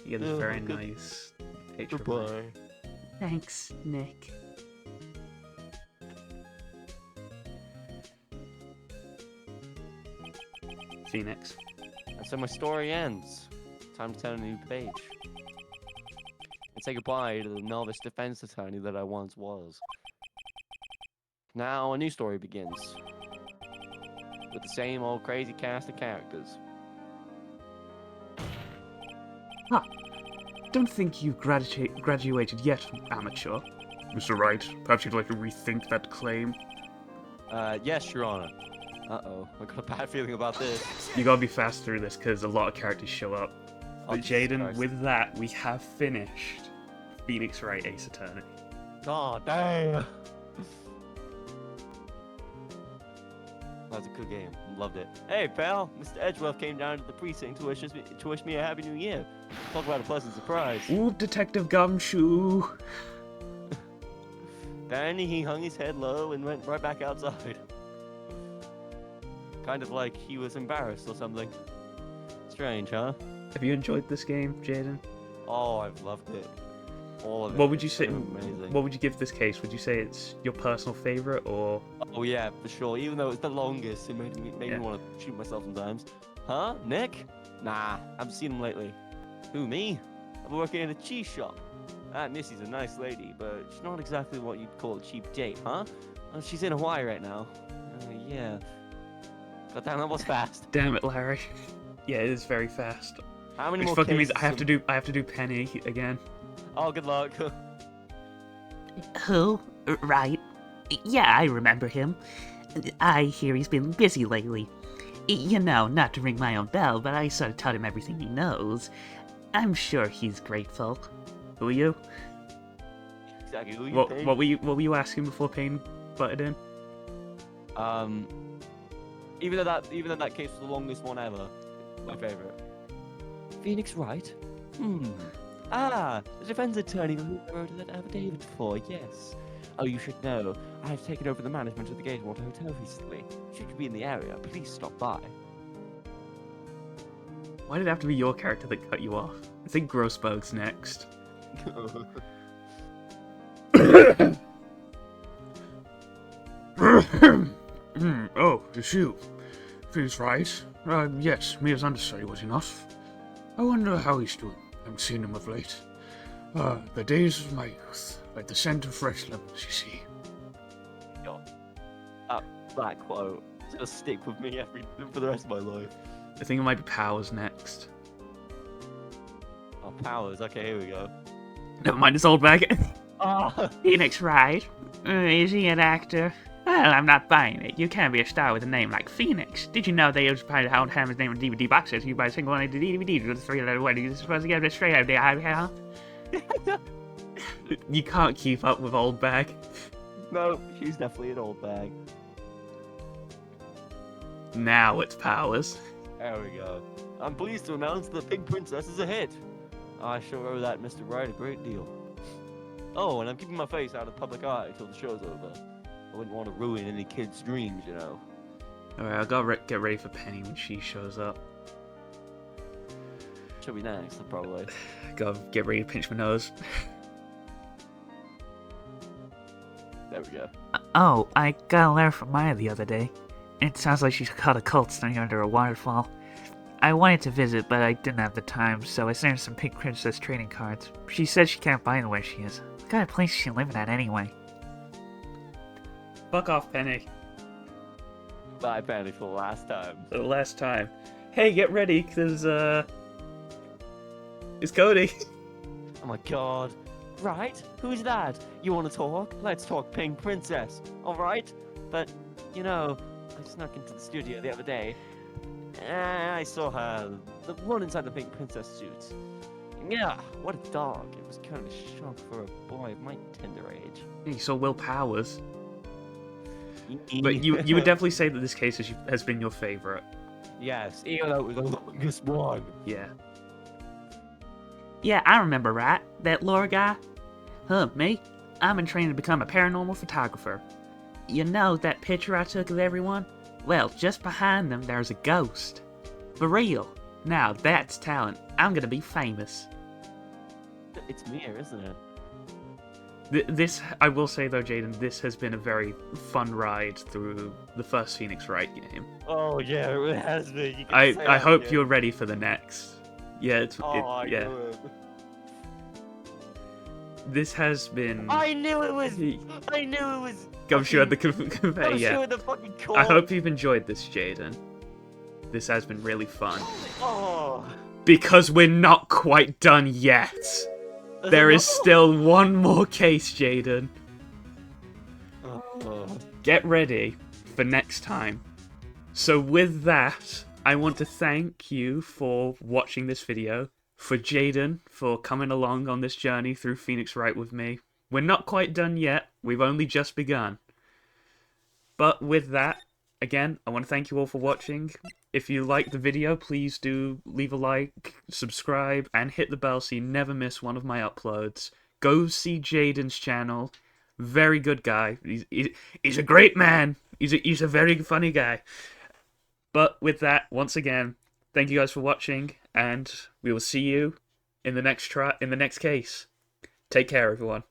You get a very nice picture. Goodbye. Thanks, Nick. Phoenix. And so my story ends. Time to turn a new page. And say goodbye to the novice defense attorney that I once was. Now a new story begins. With the same old crazy cast of characters. Don't think you've graduated yet, amateur. Mr. Wright, perhaps you'd like to rethink that claim? Yes, Your Honor. Uh-oh, I got a bad feeling about this. You gotta be fast through this, because a lot of characters show up. Oh, But Jesus Jaden, Christ. with that, we have finished Phoenix Wright Ace Attorney. Oh, dang! That was a good game. Loved it. Hey, pal! Mr. Edgeworth came down to the precinct to wish me a happy new year. Talk about a pleasant surprise. Ooh, Detective Gumshoe! Then he hung his head low and went right back outside. Kind of like he was embarrassed or something. Strange, huh? Have you enjoyed this game, Jaden? Oh, I've loved it. All of it. What would you It's say? so amazing. What would you give this case? Would you say it's your personal favorite, or Oh yeah, for sure. Even though it's the longest, it made me want to shoot myself sometimes. Huh? Nick? Nah, I haven't seen him lately. Who, me? I've been working in a cheese shop. Aunt Missy's a nice lady, but she's not exactly what you'd call a cheap date, huh? She's in Hawaii right now. Yeah. God damn, that was fast. damn it, Larry? Yeah, it is very fast. How many Which more fucking means cases I have to do Penny again. Oh, good luck. Who? Right. Yeah, I remember him. I hear he's been busy lately. You know, not to ring my own bell, but I sort of taught him everything he knows. I'm sure he's grateful. Who are you? Exactly. Who you What think? what were you asking before Payne butted in? Even though that case was the longest one ever, my favorite. Phoenix Wright? The defense attorney who I wrote that affidavit for, yes. Oh, you should know, I've taken over the management of the Gatewater Hotel recently. Should you be in the area, please stop by. Why did it have to be your character that cut you off? I think Grossberg's next. Oh, it's you. Phoenix Wright. Yes, me as understudy was enough. I wonder how he's doing. I haven't seen him of late. The days of my youth, like the scent of fresh lemons, you see. That quote is gonna stick with me for the rest of my life. I think it might be Powers next. Oh, Powers. Okay, here we go. Never mind, it's Oldbag. Ah! Phoenix Wright? Is he an actor? Well, I'm not buying it. You can't be a star with a name like Phoenix. Did you know they used to try to have his name on DVD boxes? You buy a single one of the DVDs with a three-letter word. You're supposed to get it straight out of the eye. You can't keep up with Oldbag. No, she's definitely an old bag. Now it's Powers. There we go. I'm pleased to announce the Pink Princess is a hit. I sure owe that Mr. Wright a great deal. Oh, and I'm keeping my face out of public eye till the show's over. I wouldn't want to ruin any kid's dreams, you know. Alright, I gotta get ready for Penny when she shows up. She'll be next, probably. Gotta get ready to pinch my nose. There we go. Oh, I got a letter from Maya the other day. It sounds like she's caught a cult standing under a waterfall. I wanted to visit, but I didn't have the time, so I sent her some Pink Princess trading cards. She said she can't buy them where she is. What kind of place is she living at anyway? Fuck off, Penny. Bye, Penny, for the last time. For the last time. Hey, get ready, cause, it's Cody. Oh my god. Right? Who's that? You want to talk? Let's talk Pink Princess. Alright? But, you know, I snuck into the studio the other day. And I saw her. The one inside the Pink Princess suit. Yeah, what a dog. It was kind of a shock for a boy of my tender age. You saw Will Powers. But you would definitely say that this case has been your favourite. Yes, even though it was the longest one. Yeah. Yeah, I remember, right? That lore guy? Huh, me? I'm in training to become a paranormal photographer. You know that picture I took of everyone? Well, just behind them there's a ghost. For real. Now that's talent. I'm gonna be famous. It's Mia, isn't it? This, I will say though, Jaden, this has been a very fun ride through the first Phoenix Wright game. Oh yeah, it has been. You can say I that hope again. you're ready for the next. Yeah, yeah. Good. This has been. I knew it was. I knew it was. Gumshoe at the conveyor. Gumshoe Yeah. at the fucking core. I hope you've enjoyed this, Jaden. This has been really fun. Oh. Because we're not quite done yet. There is No. still one more case, Jaden. Oh. Get ready for next time. So with that, I want to thank you for watching this video, for Jaden for coming along on this journey through Phoenix Wright with me. We're not quite done yet, we've only just begun. But with that, again, I want to thank you all for watching. If you liked the video, please do leave a like, subscribe, and hit the bell so you never miss one of my uploads. Go see Jaden's channel. Very good guy. He's a great man. He's a very funny guy. But with that, once again, thank you guys for watching, and we will see you in the next case. Take care, everyone.